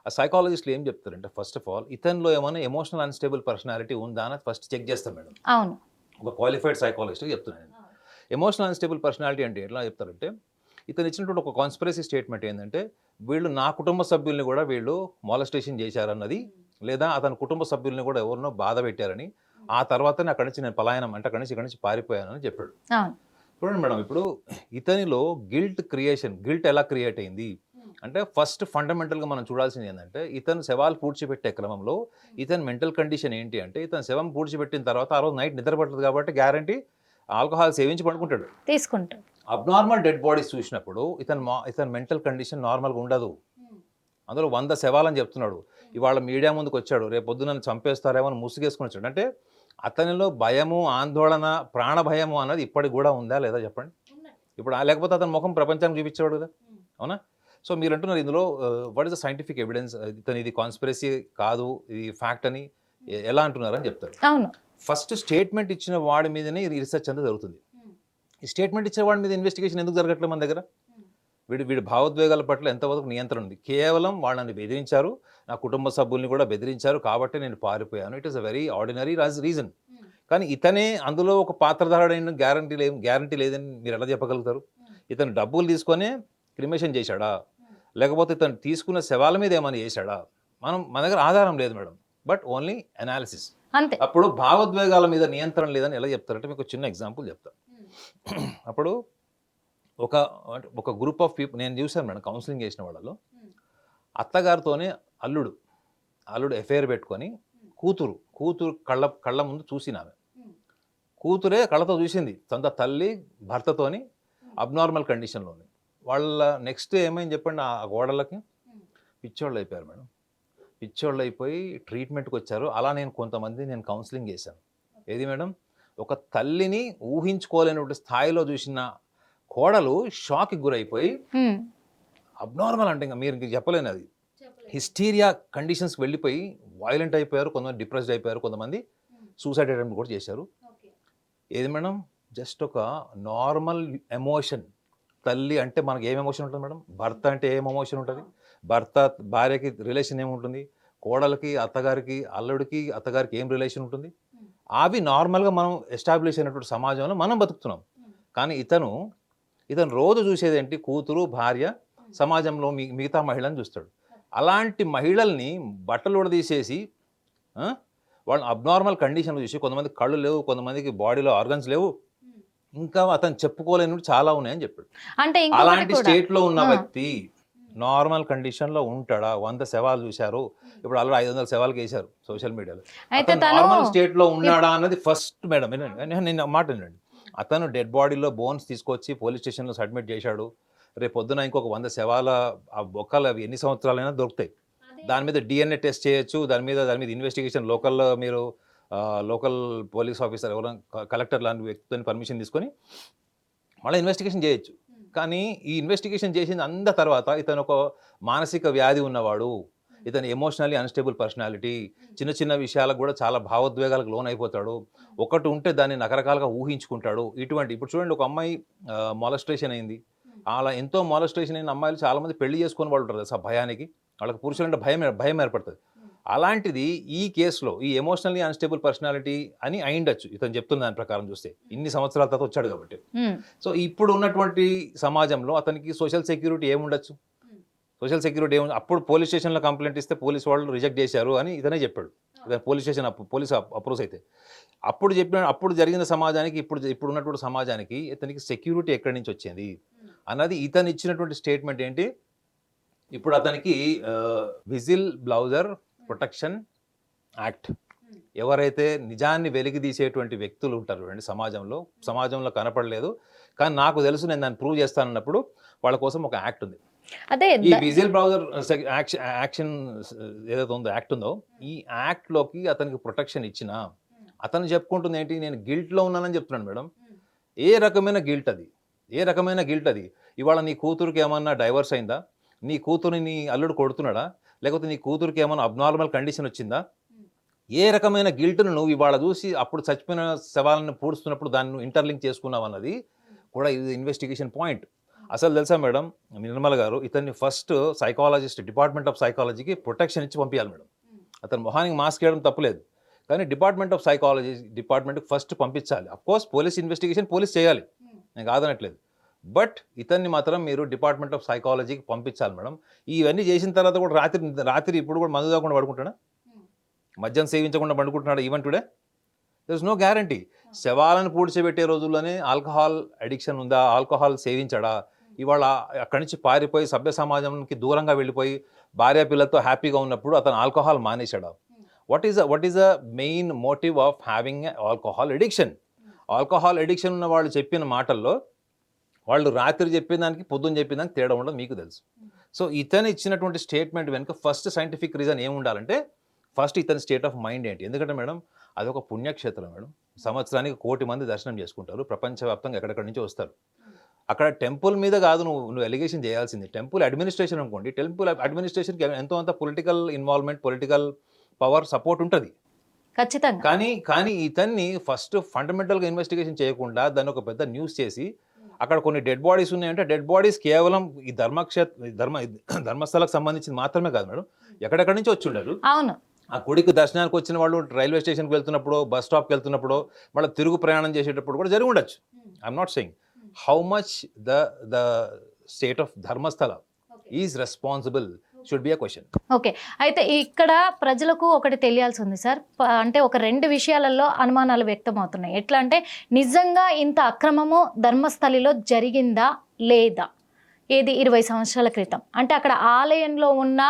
ఆ సైకాలజిస్టులు ఏం చెప్తారంటే, ఫస్ట్ ఆఫ్ ఆల్ ఇతనిలో ఏమైనా ఎమోషనల్ అన్స్టేబుల్ పర్సనాలిటీ ఉందా అని ఫస్ట్ చెక్ చేస్తాం మేడం. అవును, ఒక క్వాలిఫైడ్ సైకాలజిస్ట్ చెప్తున్నాను. ఎమోషనల్ అన్స్టేబుల్ పర్సనాలిటీ అంటే ఎట్లా చెప్తారంటే, ఇతను ఇచ్చినటువంటి ఒక కాన్స్పిరసీ స్టేట్మెంట్ ఏంటంటే, వీళ్ళు నా కుటుంబ సభ్యుల్ని కూడా వీళ్ళు మాలస్టేషన్ చేశారన్నది, లేదా అతని కుటుంబ సభ్యుల్ని కూడా ఎవరినో బాధ పెట్టారని, ఆ తర్వాతనే అక్కడి నుంచి నేను పలాయనం అంటే ఇక్కడి నుంచి పారిపోయానని చెప్పాడు. చూడండి మేడం, ఇప్పుడు ఇతనిలో గిల్ట్ ఎలా క్రియేట్ అయింది అంటే, ఫస్ట్ ఫండమెంటల్గా మనం చూడాల్సింది ఏంటంటే, ఇతను శవాలు పూడ్చిపెట్టే క్రమంలో ఇతని మెంటల్ కండిషన్ ఏంటి అంటే, ఇతను శవం పూడ్చిపెట్టిన తర్వాత ఆ రోజు నైట్ నిద్ర పడుతుంది కాబట్టి గ్యారంటీ ఆల్కహాల్ సేవించి పడుకుంటాడు, తీసుకుంటాడు. అబ్నార్మల్ డెడ్ బాడీస్ చూసినప్పుడు ఇతని మెంటల్ కండిషన్ నార్మల్గా ఉండదు. అందులో 100 శవాలని చెప్తున్నాడు. ఇవాళ మీడియా ముందుకు వచ్చాడు, రేపు పొద్దున నన్ను చంపేస్తారేమో అని ముసుగేసుకుని వచ్చాడు. అంటే అతనిలో భయము, ఆందోళన, ప్రాణ భయము అన్నది ఇప్పటికి కూడా ఉందా లేదా చెప్పండి. ఇప్పుడు లేకపోతే అతని ముఖం ప్రపంచానికి చూపించేవాడు కదా, అవునా? సో మీరు అంటున్నారు ఇందులో what is the scientific evidence, ఇతను ఇది కాన్స్పిరసీ కాదు, ఇది ఫ్యాక్ట్ అని ఎలా అంటున్నారని చెప్తారు. అవును, ఫస్ట్ స్టేట్మెంట్ ఇచ్చిన వాడి మీదనే రీసెర్చ్ అంతా జరుగుతుంది. ఈ స్టేట్మెంట్ ఇచ్చిన వాడి మీద ఇన్వెస్టిగేషన్ ఎందుకు జరగట్లేదు మన దగ్గర? వీడి భావోద్వేగాల పట్ల ఎంతవరకు నియంత్రణ ఉంది? కేవలం వాళ్ళని బెదిరించారు, నా కుటుంబ సభ్యుల్ని కూడా బెదిరించారు కాబట్టి నేను పారిపోయాను. It is a very ordinary reason. కానీ ఇతనే అందులో ఒక పాత్రధారుడైన గ్యారంటీ లేదని మీరు ఎలా చెప్పగలుగుతారు? ఇతను డబ్బులు తీసుకొని క్రిమేషన్ చేశాడా, లేకపోతే ఇతను తీసుకున్న శవాల మీద ఏమైనా చేశాడా? మన దగ్గర ఆధారం లేదు మేడం, బట్ ఓన్లీ అనాలిసిస్. అంతే. అప్పుడు భావోద్వేగాల మీద నియంత్రణ లేదని ఎలా చెప్తారంటే, మీకు చిన్న ఎగ్జాంపుల్ చెప్తాను. అప్పుడు ఒక గ్రూప్ ఆఫ్ పీపుల్ నేను చూశాను మేడం, కౌన్సిలింగ్ చేసిన వాళ్ళలో అత్తగారితోనే అల్లుడు ఎఫ్ఐఆర్ పెట్టుకొని కూతురు కళ్ళ ముందు చూసిన ఆమె కూతురే కళ్ళతో చూసింది సొంత తల్లి భర్తతోని అబ్నార్మల్ కండిషన్లోని. వాళ్ళ నెక్స్ట్ ఏమైంది చెప్పండి, ఆ గోడలకి పిచ్చోళ్ళు అయిపోయారు మేడం. పిచ్చోళ్ళు అయిపోయి ట్రీట్మెంట్కి వచ్చారు. అలా నేను కౌన్సిలింగ్ చేశాను. ఏది మేడం, ఒక తల్లిని ఊహించుకోలేనటువంటి స్థాయిలో చూసిన కోడలు షాక్కి గురైపోయి అబ్నార్మల్ అంటే ఇంకా మీరు చెప్పలేను, అది హిస్టీరియా కండిషన్స్కి వెళ్ళిపోయి వైలెంట్ అయిపోయారు, కొంతమంది డిప్రెస్డ్ అయిపోయారు, కొంతమంది సూసైడ్ అటెంప్ట్ కూడా చేశారు. ఏది మేడం, జస్ట్ ఒక నార్మల్ ఎమోషన్. తల్లి అంటే మనకి ఏం ఎమోషన్ ఉంటుంది మేడం? భర్త అంటే ఏం ఎమోషన్ ఉంటుంది? భార్యకి రిలేషన్ ఏముంటుంది? కోడలకి, అత్తగారికి, అల్లుడికి, అత్తగారికి ఏం రిలేషన్ ఉంటుంది? అవి నార్మల్గా మనం ఎస్టాబ్లిష్ అయినటువంటి సమాజంలో మనం బతుకుతున్నాం. కానీ ఇతను రోజు చూసేది ఏంటి? కూతురు, భార్య, సమాజంలో మిగతా మహిళని చూస్తాడు. అలాంటి మహిళల్ని బట్టలు ఉడదీసేసి వాళ్ళని అబ్నార్మల్ కండిషన్లు చూసి, కొంతమంది కళ్ళు లేవు, కొంతమందికి బాడీలో ఆర్గన్స్ లేవు, ఇంకా అతను చెప్పుకోలేని చాలా ఉన్నాయని చెప్పాడు. అంటే అలాంటి స్టేట్లో ఉన్న వ్యక్తి నార్మల్ కండిషన్లో ఉంటాడా? 100 శవాలు చూశారు, ఇప్పుడు అలా 500 శవాలకి వేశారు సోషల్ మీడియాలో. నార్మల్ స్టేట్లో ఉన్నాడా అన్నది ఫస్ట్ మేడం. నేను మాట వినండి, అతను డెడ్ బాడీలో బోన్స్ తీసుకొచ్చి పోలీస్ స్టేషన్లో సబ్మిట్ చేశాడు. రేపు పొద్దున ఇంకొక 100 శవాల ఆ బొక్కలు అవి ఎన్ని సంవత్సరాలైనా దొరుకుతాయి. దాని మీద DNA టెస్ట్ చేయొచ్చు, దాని మీద ఇన్వెస్టిగేషన్ లోకల్ పోలీస్ ఆఫీసర్ ఎవరైనా కలెక్టర్ లాంటి వ్యక్తితో పర్మిషన్ తీసుకొని మళ్ళీ ఇన్వెస్టిగేషన్ చేయొచ్చు. కానీ ఈ ఇన్వెస్టిగేషన్ చేసిన అంత తర్వాత ఇతను ఒక మానసిక వ్యాధి ఉన్నవాడు, ఇతను ఎమోషనల్లీ అన్స్టేబుల్ పర్సనాలిటీ, చిన్న చిన్న విషయాలకు కూడా చాలా భావోద్వేగాలకు లోన్ అయిపోతాడు. ఒకటి ఉంటే దాన్ని రకరకాలుగా ఊహించుకుంటాడు. ఇప్పుడు చూడండి, ఒక అమ్మాయి మాలస్ట్రేషన్ అయింది. అలా ఎంతో మాలస్ట్రేషన్ అయిన అమ్మాయిలు చాలామంది పెళ్లి చేసుకుని వాళ్ళు ఉంటారు ఆ భయానికి, వాళ్ళకి పురుషులంటే భయం ఏర్పడుతుంది. అలాంటిది ఈ కేసులో ఈ ఎమోషనల్లీ అన్స్టేబుల్ పర్సనాలిటీ అని అయిండొచ్చు ఇతను చెప్తున్న దాని ప్రకారం చూస్తే, ఇన్ని సంవత్సరాల తర్వాత వచ్చాడు కాబట్టి. సో ఇప్పుడు ఉన్నటువంటి సమాజంలో అతనికి సోషల్ సెక్యూరిటీ ఏముండొచ్చు? అప్పుడు పోలీస్ స్టేషన్లో కంప్లైంట్ ఇస్తే పోలీస్ వాళ్ళు రిజెక్ట్ చేశారు అని ఇతనే చెప్పాడు. పోలీస్ స్టేషన్ పోలీస్ అప్రోచ్ అయితే అప్పుడు జరిగిన సమాజానికి ఇప్పుడు ఉన్నటువంటి సమాజానికి ఇతనికి సెక్యూరిటీ ఎక్కడి నుంచి వచ్చింది అన్నది ఇతను ఇచ్చినటువంటి స్టేట్మెంట్ ఏంటి. ఇప్పుడు అతనికి విజిల్ బ్లౌజర్ ప్రొటెక్షన్ యాక్ట్, ఎవరైతే నిజాన్ని వెలికితీసేటువంటి వ్యక్తులు ఉంటారు అండి సమాజంలో కనపడలేదు, కానీ నాకు తెలుసు నేను దాన్ని ప్రూవ్ చేస్తానన్నప్పుడు వాళ్ళ కోసం ఒక యాక్ట్ ఉంది. అదే ఈ విజిల్ బ్లౌజర్ యాక్షన్ ఏదైతే ఉందో యాక్ట్ ఉందో, ఈ యాక్ట్లోకి అతనికి ప్రొటెక్షన్ ఇచ్చిన అతను చెప్పుకుంటుంది ఏంటి, నేను గిల్ట్లో ఉన్నానని చెప్తున్నాను మేడం. ఏ రకమైన గిల్ట్ అది? ఇవాళ నీ కూతురికి ఏమన్నా డైవర్స్ అయిందా? నీ కూతురిని నీ అల్లుడు కొడుతున్నాడా? లేకపోతే నీ కూతురికి ఏమన్నా అబ్నార్మల్ కండిషన్ వచ్చిందా? ఏ రకమైన గిల్ట్ను నువ్వు ఇవాళ చూసి అప్పుడు చచ్చిపోయిన శవాలను పూడుస్తున్నప్పుడు దాన్ని నువ్వు ఇంటర్లింక్ చేసుకున్నావు అన్నది కూడా ఇది ఇన్వెస్టిగేషన్ పాయింట్. అసలు తెలుసా మేడం, నిర్మల గారు, ఇతన్ని ఫస్ట్ డిపార్ట్మెంట్ ఆఫ్ సైకాలజీకి ప్రొటెక్షన్ ఇచ్చి పంపించాలి మేడం. అతని మొహానికి మాస్క్ వేయడం తప్పులేదు, కానీ డిపార్ట్మెంట్ ఆఫ్ సైకాలజీ డిపార్ట్మెంట్కి ఫస్ట్ పంపించాలి. అఫ్కోర్స్ పోలీస్ ఇన్వెస్టిగేషన్ పోలీస్ చేయాలి, నేను కాదనట్లేదు. బట్ ఇతన్ని మాత్రం మీరు డిపార్ట్మెంట్ ఆఫ్ సైకాలజీకి పంపించాలి మేడం. ఇవన్నీ చేసిన తర్వాత కూడా రాత్రి ఇప్పుడు కూడా మందు తాగకుండా పడుకుంటాడా, మద్యం సేవించకుండా పడుకుంటున్నాడు even today? There is no guarantee. శవాలను పూడ్చిపెట్టే రోజుల్లోనే ఆల్కహాల్ అడిక్షన్ ఉందా, ఆల్కహాల్ సేవించాడా, ఇవాళ అక్కడి నుంచి పారిపోయి సభ్య సమాజంకి దూరంగా వెళ్ళిపోయి భార్య పిల్లలతో హ్యాపీగా ఉన్నప్పుడు అతను ఆల్కహాల్ మానేశాడా? What is the main motive of having alcohol addiction? Alcohol addiction ఉన్న వాళ్ళు చెప్పిన మాటల్లో వాళ్ళు రాత్రి చెప్పిన దానికి పొద్దున్న చెప్పిన దానికి తేడా ఉండదు, మీకు తెలుసు. సో ఇతను ఇచ్చినటువంటి స్టేట్మెంట్ వెనుక ఫస్ట్ సైంటిఫిక్ రీజన్ ఏముండాలంటే ఫస్ట్ ఇతని స్టేట్ ఆఫ్ మైండ్ ఏంటి? ఎందుకంటే మేడం అదొక పుణ్యక్షేత్రం మేడం. సంవత్సరానికి 1 కోటి మంది దర్శనం చేసుకుంటారు, ప్రపంచవ్యాప్తంగా ఎక్కడెక్కడి నుంచి వస్తారు. అక్కడ టెంపుల్ మీద కాదు నువ్వు ఎలిగేషన్ చేయాల్సింది, టెంపుల్ అడ్మినిస్ట్రేషన్ అనుకోండి. టెంపుల్ అడ్మినిస్ట్రేషన్కి ఎంతో అంత political involvement, political power support ఉంటుంది ఖచ్చితంగా. కానీ ఇతన్ని ఫస్ట్ ఫండమెంటల్గా ఇన్వెస్టిగేషన్ చేయకుండా దాన్ని ఒక పెద్ద న్యూస్ చేసి అక్కడ కొన్ని డెడ్ బాడీస్ ఉన్నాయంటే డెడ్ బాడీస్ కేవలం ఈ ధర్మస్థలకు సంబంధించింది మాత్రమే కాదు మేడం, ఎక్కడెక్కడి నుంచి వచ్చి ఉండరు. అవును, ఆ గుడికి దర్శనానికి వచ్చిన వాళ్ళు రైల్వే స్టేషన్కి వెళ్తున్నప్పుడు, బస్ స్టాప్కి వెళ్తున్నప్పుడు, మళ్ళీ తిరుగు ప్రయాణం చేసేటప్పుడు కూడా జరిగి ఉండొచ్చు. I'm not saying how much the state of Dharmasthala is responsible should be a question. Okay, అయితే ఇక్కడ ప్రజలకు ఒకటి తెలియాల్సి ఉంది సార్. అంటే ఒక 2 విషయాలలో అనుమానాలు వ్యక్తం అవుతున్నాయి. ఎట్లా అంటే నిజంగా ఇంత అక్రమము ధర్మస్థలిలో జరిగిందా లేదా? ఏది 20 సంవత్సరాల క్రితం అంటే అక్కడ ఆలయంలో ఉన్న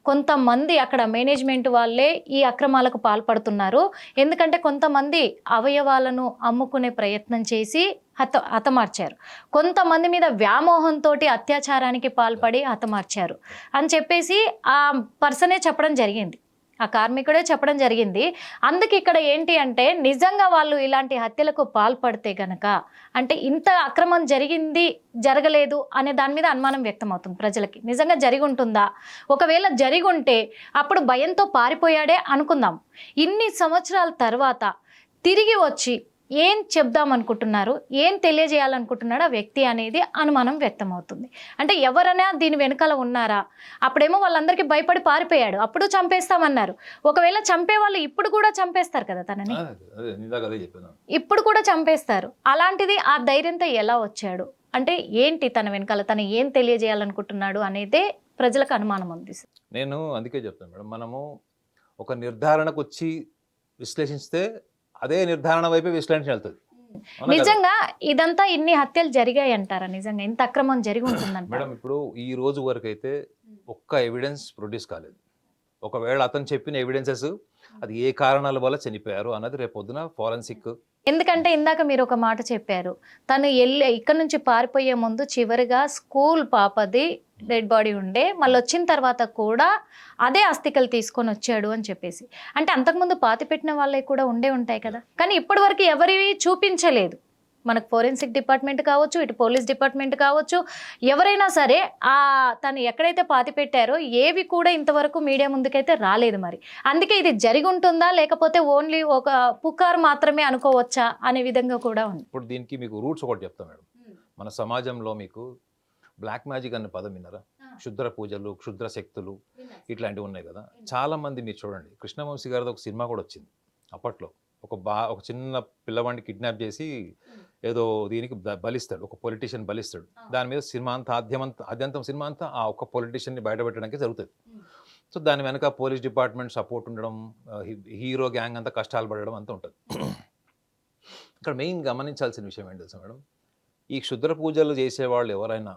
కొంతమంది అక్కడ మేనేజ్మెంట్ వాళ్ళే ఈ అక్రమాలకు పాల్పడుతున్నారు. ఎందుకంటే కొంతమంది అవయవాలను అమ్ముకునే ప్రయత్నం చేసి హతమార్చారు, కొంతమంది మీద వ్యామోహంతో అత్యాచారానికి పాల్పడి హతమార్చారు అని చెప్పేసి ఆ పర్సనే చెప్పడం జరిగింది, ఆ కార్మికుడే చెప్పడం జరిగింది. అందుకే ఇక్కడ ఏంటి అంటే నిజంగా వాళ్ళు ఇలాంటి హత్యలకు పాల్పడితే గనక అంటే ఇంత అక్రమం జరగలేదు అనే దాని మీద అనుమానం వ్యక్తం అవుతుంది ప్రజలకి. నిజంగా జరిగి ఉంటుందా? ఒకవేళ జరిగి ఉంటే అప్పుడు భయంతో పారిపోయాడే అనుకుందాం. ఇన్ని సంవత్సరాల తర్వాత తిరిగి వచ్చి ఏం చెప్దాం అనుకుంటున్నారు, ఏం తెలియజేయాలనుకుంటున్నాడు ఆ వ్యక్తి అనేది అనుమానం వ్యక్తం అవుతుంది. అంటే ఎవరైనా దీని వెనకాల ఉన్నారా? అప్పుడేమో వాళ్ళందరికీ భయపడి పారిపోయాడు, అప్పుడు చంపేస్తామన్నారు. ఒకవేళ చంపే వాళ్ళు ఇప్పుడు కూడా చంపేస్తారు కదా తనని, ఇప్పుడు కూడా చంపేస్తారు. అలాంటిది ఆ ధైర్యంతో ఎలా వచ్చాడు? అంటే ఏంటి తన వెనకాల, తను ఏం తెలియజేయాలనుకుంటున్నాడు అనేదే ప్రజలకు అనుమానం ఉంది. నేను అందుకే చెప్తాను మేడం, మనము ఒక నిర్ధారణకు వచ్చి విశ్లేషిస్తే అదే నిర్ధారణ వైపే విశ్లేషణ వెళ్తుంది. నిజంగా ఇదంతా ఇన్ని హత్యలు జరిగాయి అంటారా? నిజంగా ఇంత అక్రమం జరిగి ఉంటుందంట మేడం? ఇప్పుడు ఈ రోజు వరకు అయితే ఒక్క ఎవిడెన్స్ ప్రొడ్యూస్ కాలేదు. ఒకవేళ అతను చెప్పిన ఎవిడెన్సెస్ అది ఏ కారణాల వల్ల చనిపోయారు అన్నది రేపు పొద్దున ఫోరెన్సిక్. ఎందుకంటే ఇందాక మీరు ఒక మాట చెప్పారు, తను ఇక్కడ నుంచి పారిపోయే ముందు చివరిగా స్కూల్ పాపది డెడ్ బాడీ ఉండే, మళ్ళీ వచ్చిన తర్వాత కూడా అదే అస్థికలు తీసుకొని వచ్చాడు అని చెప్పేసి. అంటే అంతకుముందు పాతి పెట్టిన వాళ్ళే కూడా ఉంటాయి కదా, కానీ ఇప్పటి వరకు ఎవరివి చూపించలేదు. మనకు ఫోరెన్సిక్ డిపార్ట్మెంట్ కావచ్చు, ఇటు పోలీస్ డిపార్ట్మెంట్ కావచ్చు, ఎవరైనా సరే తను ఎక్కడైతే పాతి పెట్టారో ఏవి కూడా ఇంతవరకు మీడియా ముందుకైతే రాలేదు. మరి అందుకే ఇది జరిగి ఉంటుందా లేకపోతే ఓన్లీ ఒక పుకారు మాత్రమే అనుకోవచ్చా అనే విధంగా కూడా ఉంది. ఇప్పుడు దీనికి మీకు రూట్స్ ఒకటి చెప్తాం మేడం. మన సమాజంలో మీకు బ్లాక్ మ్యాజిక్ అనే పదం విన్నారా? క్షుద్ర పూజలు, క్షుద్ర శక్తులు ఇట్లాంటివి ఉన్నాయి కదా. చాలా మంది మీరు చూడండి, కృష్ణవంశీ గారిది ఒక సినిమా కూడా వచ్చింది అప్పట్లో. ఒక చిన్న పిల్లవాడిని కిడ్నాప్ చేసి ఏదో దీనికి బలిస్తాడు, ఒక పొలిటీషియన్ బలిస్తాడు. దాని మీద సినిమా అంతా ఆద్యంతం సినిమా అంతా ఆ ఒక్క పొలిటీషియన్ని బయటపెట్టడానికి జరుగుతుంది. సో దాని వెనక పోలీస్ డిపార్ట్మెంట్ సపోర్ట్ ఉండడం, హీరో గ్యాంగ్ అంతా కష్టాలు పడడం అంతా ఉంటుంది. ఇక్కడ మెయిన్ గమనించాల్సిన విషయం ఏంటి తెలుసా మేడం? ఈ క్షుద్ర పూజలు చేసేవాళ్ళు ఎవరైనా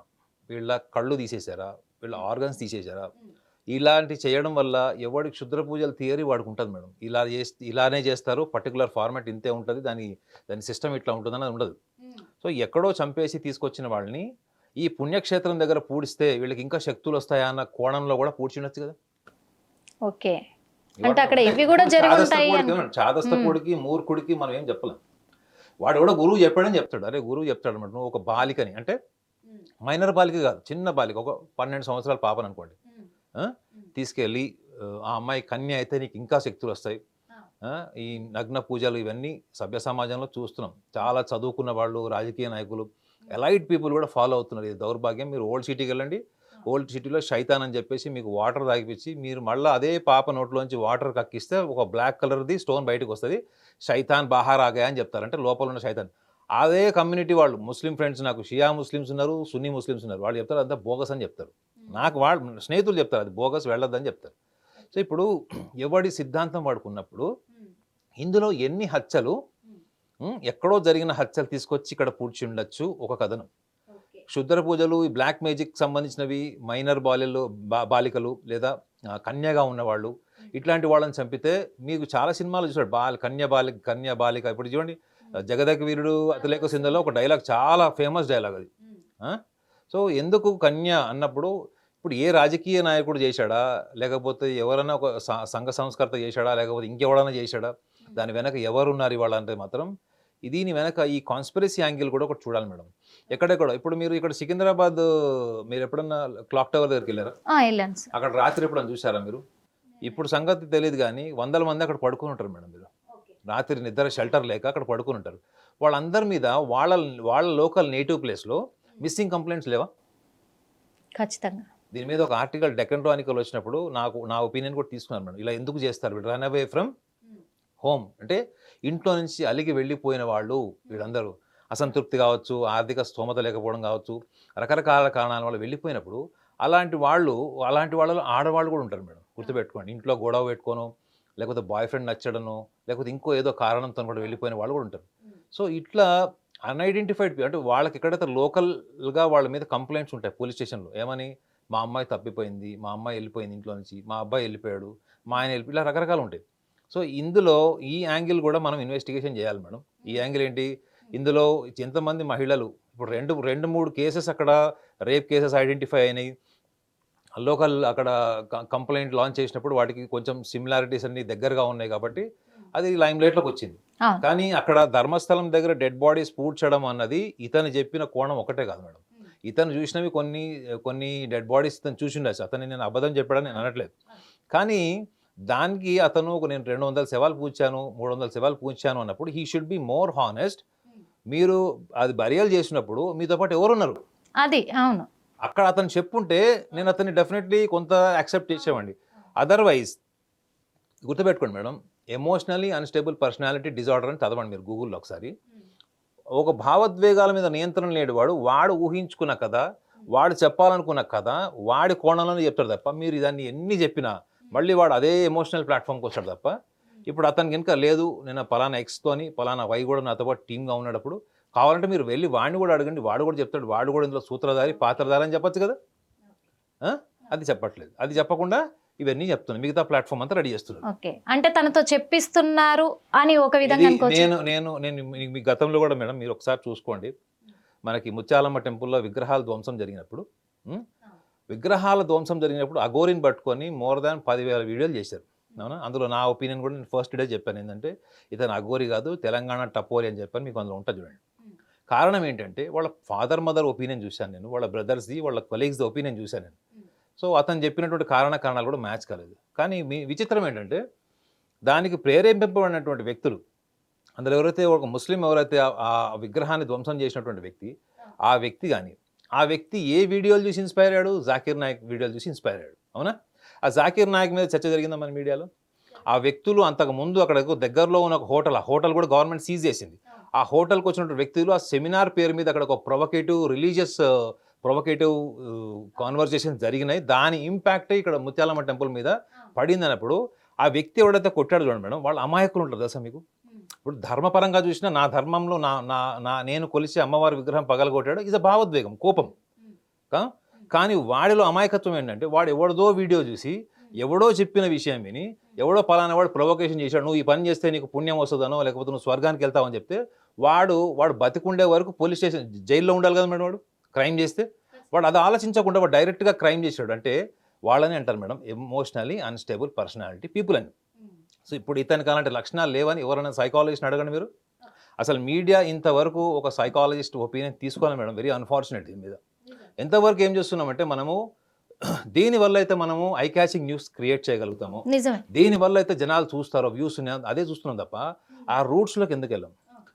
వీళ్ళ కళ్ళు తీసేశారా, వీళ్ళ ఆర్గన్స్ తీసేశారా? ఇలాంటి చేయడం వల్ల ఎవడి క్షుద్ర పూజల థియరీ వాడికి ఉంటుంది మేడం. ఇలానే చేస్తారు, పర్టికులర్ ఫార్మాట్ ఇంతే ఉంటుంది, దాని సిస్టమ్ ఇట్లా ఉంటుంది అన్నది ఉండదు. సో ఎక్కడో చంపేసి తీసుకొచ్చిన వాళ్ళని ఈ పుణ్యక్షేత్రం దగ్గర పూడిస్తే వీళ్ళకి ఇంకా శక్తులు వస్తాయా అన్న కోణంలో కూడా పూడ్చుండొచ్చు కదా. ఓకే, అంటే అక్కడ ఇవి కూడా జరుగుతాయి. చాదస్తకుడికి మూర్ఖుడికి మనం ఏం చెప్పలేం. వాడు కూడా గురువు చెప్పాడని చెప్తాడు. అరే గురువు చెప్తాడు అన్నమాట, నువ్వు ఒక బాలికని, అంటే మైనర్ బాలిక కాదు, చిన్న బాలిక, ఒక 12 సంవత్సరాల పాపను అనుకోండి, తీసుకెళ్ళి ఆ అమ్మాయి కన్య అయితే నీకు ఇంకా శక్తులు వస్తాయి. ఈ నగ్న పూజలు ఇవన్నీ సభ్య సమాజంలో చూస్తున్నాం. చాలా చదువుకున్న వాళ్ళు, రాజకీయ నాయకులు, ఎలైట్ పీపుల్ కూడా ఫాలో అవుతున్నారు. ఇది దౌర్భాగ్యం. మీరు ఓల్డ్ సిటీకి వెళ్ళండి, ఓల్డ్ సిటీలో శైతాన్ అని చెప్పేసి మీకు వాటర్ తాగిపించి మీరు మళ్ళీ అదే పాప నోట్లోంచి వాటర్ కక్కిస్తే ఒక బ్లాక్ కలర్ది స్టోన్ బయటకు వస్తుంది, శైతాన్ బాహార్ ఆగా అని చెప్తారు, అంటే లోపల ఉన్న శైతాన్. అదే కమ్యూనిటీ వాళ్ళు ముస్లిం ఫ్రెండ్స్, నాకు షియా ముస్లిమ్స్ ఉన్నారు, సున్నీ ముస్లిమ్స్ ఉన్నారు, వాళ్ళు చెప్తారు అంతా బోగస్ అని చెప్తారు. నాకు వాళ్ళు స్నేహితులు చెప్తారు అది బోగస్, వెళ్ళొద్దని చెప్తారు. సో ఇప్పుడు ఎవడి సిద్ధాంతం వాడుకున్నప్పుడు ఇందులో ఎన్ని హత్యలు, ఎక్కడో జరిగిన హత్యలు తీసుకొచ్చి ఇక్కడ పూడ్చి ఉండొచ్చు ఒక కథనం. క్షుద్ర పూజలు, ఈ బ్లాక్ మ్యాజిక్ సంబంధించినవి, మైనర్ బాలికలు లేదా కన్యగా ఉన్నవాళ్ళు, ఇట్లాంటి వాళ్ళని చంపితే మీకు చాలా సినిమాలు చూసాడు, కన్య బాలిక. ఇప్పుడు చూడండి జగదక వీరుడు అతిలేక సింధలో ఒక డైలాగ్, చాలా ఫేమస్ డైలాగ్ అది. సో ఎందుకు కన్య అన్నప్పుడు, ఇప్పుడు ఏ రాజకీయ నాయకుడు చేశాడా, లేకపోతే ఎవరైనా ఒక సంఘ సంస్కర్త చేశాడా, లేకపోతే ఇంకెవడైనా చేశాడా, దాని వెనక ఎవరున్నారు ఇవాళ అంటే మాత్రం దీని వెనక ఈ కాన్స్పిరసీ యాంగిల్ కూడా ఒకటి చూడాలి మేడం. ఎక్కడెక్కడ ఇప్పుడు మీరు ఇక్కడ సికింద్రాబాద్ మీరు ఎప్పుడన్నా క్లాక్ టవర్ దగ్గరికి వెళ్ళారా? అక్కడ రాత్రి ఎప్పుడన్నా చూసారా మీరు? ఇప్పుడు సంగతి తెలియదు కానీ వందల మంది అక్కడ పడుకుని ఉంటారు మేడం. మీరు రాత్రి నిద్ర షెల్టర్ లేక అక్కడ పడుకుని ఉంటారు. వాళ్ళందరి మీద వాళ్ళ లోకల్ నేటివ్ ప్లేస్లో మిస్సింగ్ కంప్లైంట్స్ లేవా? ఖచ్చితంగా. దీని మీద ఒక ఆర్టికల్ డెక్కన్ క్రానికల్ వచ్చినప్పుడు నా ఒపీనియన్ కూడా తీసుకున్నాను మేడం. ఇలా ఎందుకు చేస్తారు, రన్ అవే ఫ్రమ్ హోమ్ అంటే ఇంట్లో నుంచి అలిగి వెళ్ళిపోయిన వాళ్ళు వీళ్ళందరూ అసంతృప్తి కావచ్చు, ఆర్థిక స్తోమత లేకపోవడం కావచ్చు, రకరకాల కారణాల వల్ల వెళ్ళిపోయినప్పుడు అలాంటి వాళ్ళలో ఆడవాళ్ళు కూడా ఉంటారు మేడం. గుర్తుపెట్టుకోండి, ఇంట్లో గొడవ పెట్టుకోను, లేకపోతే బాయ్ ఫ్రెండ్ నచ్చడను, లేకపోతే ఇంకో ఏదో కారణంతో కూడా వెళ్ళిపోయిన వాళ్ళు కూడా ఉంటారు. సో ఇట్లా అన్ఐడెంటిఫైడ్ అంటే వాళ్ళకి ఎక్కడైతే లోకల్గా వాళ్ళ మీద కంప్లైంట్స్ ఉంటాయి పోలీస్ స్టేషన్లో, ఏమని మా అమ్మాయి తప్పిపోయింది, మా అమ్మాయి వెళ్ళిపోయింది ఇంట్లో నుంచి, మా అబ్బాయి వెళ్ళిపోయాడు, మా ఆయన ఇలా రకరకాలు ఉంటాయి. సో ఇందులో ఈ యాంగిల్ కూడా మనం ఇన్వెస్టిగేషన్ చేయాలి మేడం. ఈ యాంగిల్ ఏంటి, ఇందులో ఎంతమంది మహిళలు, ఇప్పుడు రెండు మూడు కేసెస్ అక్కడ రేప్ కేసెస్ ఐడెంటిఫై అయినాయి, లోకల్ అక్కడ కంప్లైంట్ లాంచ్ చేసినప్పుడు వాటికి కొంచెం సిమిలారిటీస్ అన్ని దగ్గరగా ఉన్నాయి కాబట్టి అది లైమ్ లైట్లోకి వచ్చింది. కానీ అక్కడ ధర్మస్థలం దగ్గర డెడ్ బాడీస్ పూడ్చడం అన్నది ఇతను చెప్పిన కోణం ఒకటే కాదు మేడం. ఇతను చూసినవి కొన్ని డెడ్ బాడీస్ ఇతను చూసి ఉండొచ్చు, అతన్ని నేను అబద్ధం చెప్పాడని నేను అనట్లేదు. కానీ దానికి అతను నేను 200 శవాలు పూడ్చాను, 300 శవాలు పూడ్చాను అన్నప్పుడు he should be more honest. మీరు అది బరియల్ చేసినప్పుడు మీతో పాటు ఎవరున్నారు అది అవును, అక్కడ అతను చెప్పుంటే నేను అతన్ని డెఫినెట్లీ కొంత యాక్సెప్ట్ చేసేవాడిని. అదర్వైజ్ గుర్తుపెట్టుకోండి madam, emotionally unstable personality disorder అని చదవండి మీరు గూగుల్లో ఒకసారి. ఒక భావోద్వేగాల మీద నియంత్రణ లేడు వాడు ఊహించుకున్న కథ, వాడు చెప్పాలనుకున్న కథ వాడి కోణంలోనే చెప్తాడు తప్ప మీరు దాన్ని ఎన్ని చెప్పినా మళ్ళీ వాడు అదే ఎమోషనల్ ప్లాట్ఫామ్కి వస్తాడు తప్ప. ఇప్పుడు అతనికి కనుక లేదు నేను పలానా ఎక్స్తోని పలానా వై కూడా నాతో పాటు టీమ్గా ఉన్నప్పుడు కావాలంటే మీరు వెళ్ళి వాడిని కూడా అడగండి, వాడు కూడా చెప్తాడు, వాడు కూడా ఇందులో సూత్రధారి పాత్రధారి అని చెప్పచ్చు కదా. అది చెప్పట్లేదు, అది చెప్పకుండా ఇవన్నీ చెప్తున్నాను, మిగతా ప్లాట్ఫామ్ అంతా రెడీ చేస్తున్నాను. అంటే తనతో చెప్పిస్తున్నారు అని ఒక విధంగా నేను మీ గతంలో కూడా మేడం మీరు ఒకసారి చూసుకోండి, మనకి ముత్యాలమ్మ టెంపుల్లో విగ్రహాల ధ్వంసం జరిగినప్పుడు అఘోరిని పట్టుకొని మోర్ దాన్ 10,000 వీడియోలు చేశారు. అవునా? అందులో నా ఒపీనియన్ కూడా నేను ఫస్ట్ డే చెప్పాను ఏంటంటే ఇతను అఘోరి కాదు తెలంగాణ టపోరి అని చెప్పాను, మీకు అందులో ఉంటుంది చూడండి. కారణం ఏంటంటే వాళ్ళ ఫాదర్ మదర్ ఒపీనియన్ చూశాను నేను, వాళ్ళ బ్రదర్స్ది వాళ్ళ కొలీగ్స్ది ఒపీనియన్ చూశాను నేను. సో అతను చెప్పినటువంటి కారణాలు కూడా మ్యాచ్ కాలేదు. కానీ మీ విచిత్రం ఏంటంటే దానికి ప్రేరేపింపబడినటువంటి వ్యక్తులు, అందులో ఎవరైతే ఒక ముస్లిం ఎవరైతే ఆ విగ్రహాన్ని ధ్వంసం చేసినటువంటి వ్యక్తి, ఆ వ్యక్తి ఏ వీడియోలు చూసి ఇన్స్పైర్ అయ్యాడు? జాకీర్ నాయక్ వీడియోలు చూసి ఇన్స్పైర్ అయ్యాడు. అవునా? ఆ జాకీర్ నాయక్ మీద చర్చ జరిగిందా మన మీడియాలో? ఆ వ్యక్తులు అంతకుముందు అక్కడ దగ్గరలో ఉన్న ఒక హోటల్ కూడా గవర్నమెంట్ సీజ్ చేసింది. ఆ హోటల్కి వచ్చినటువంటి వ్యక్తులు ఆ సెమినార్ పేరు మీద అక్కడ ఒక రిలీజియస్ కాన్వర్జేషన్ జరిగినాయి. దాని ఇంపాక్ట్ ఇక్కడ ముత్యాలమ్మ టెంపుల్ మీద పడింది అన్నప్పుడు ఆ వ్యక్తి ఎవడైతే కొట్టాడు చూడండి మేడం, వాళ్ళు అమాయకులు ఉంటారు తెలుసా మీకు. ఇప్పుడు ధర్మపరంగా చూసినా నా ధర్మంలో నేను కొలిసే అమ్మవారి విగ్రహం పగలగొట్టాడు, ఇది భావోద్వేగం, కోపం. కానీ వాడిలో అమాయకత్వం ఏంటంటే వాడు ఎవడదో వీడియో చూసి ఎవడో చెప్పిన విషయం విని ఎవడో పలానా వాడు ప్రొవోకేషన్ చేశాడు, నువ్వు ఈ పని చేస్తే నీకు పుణ్యం వస్తుందనో లేకపోతే నువ్వు స్వర్గానికి వెళ్తావని చెప్తే వాడు బతికుండే వరకు పోలీస్ స్టేషన్ జైల్లో ఉండాలి కదా మేడం. వాడు క్రైమ్ చేస్తే వాడు అది ఆలోచించకుండా వాడు డైరెక్ట్గా క్రైమ్ చేశాడు అంటే వాళ్ళని అంటారు madam emotionally unstable personality people అని. సో ఇప్పుడు ఇతనికి అలాంటి లక్షణాలు లేవని ఎవరైనా సైకాలజిస్ట్ని అడగండి మీరు. అసలు మీడియా ఇంతవరకు ఒక సైకాలజిస్ట్ ఒపీనియన్ తీసుకోవాలి మేడం, వెరీ అన్ఫార్చునేట్. దీని మీద ఎంతవరకు ఏం చేస్తున్నామంటే మనము దీనివల్ల అయితే మనము ఐ క్యాచింగ్ న్యూస్ క్రియేట్ చేయగలుగుతాము, దీనివల్ల అయితే జనాలు చూస్తారో వ్యూస్ అదే చూస్తున్నాం తప్ప ఆ రూట్స్లోకి ఎందుకు వెళ్ళాం.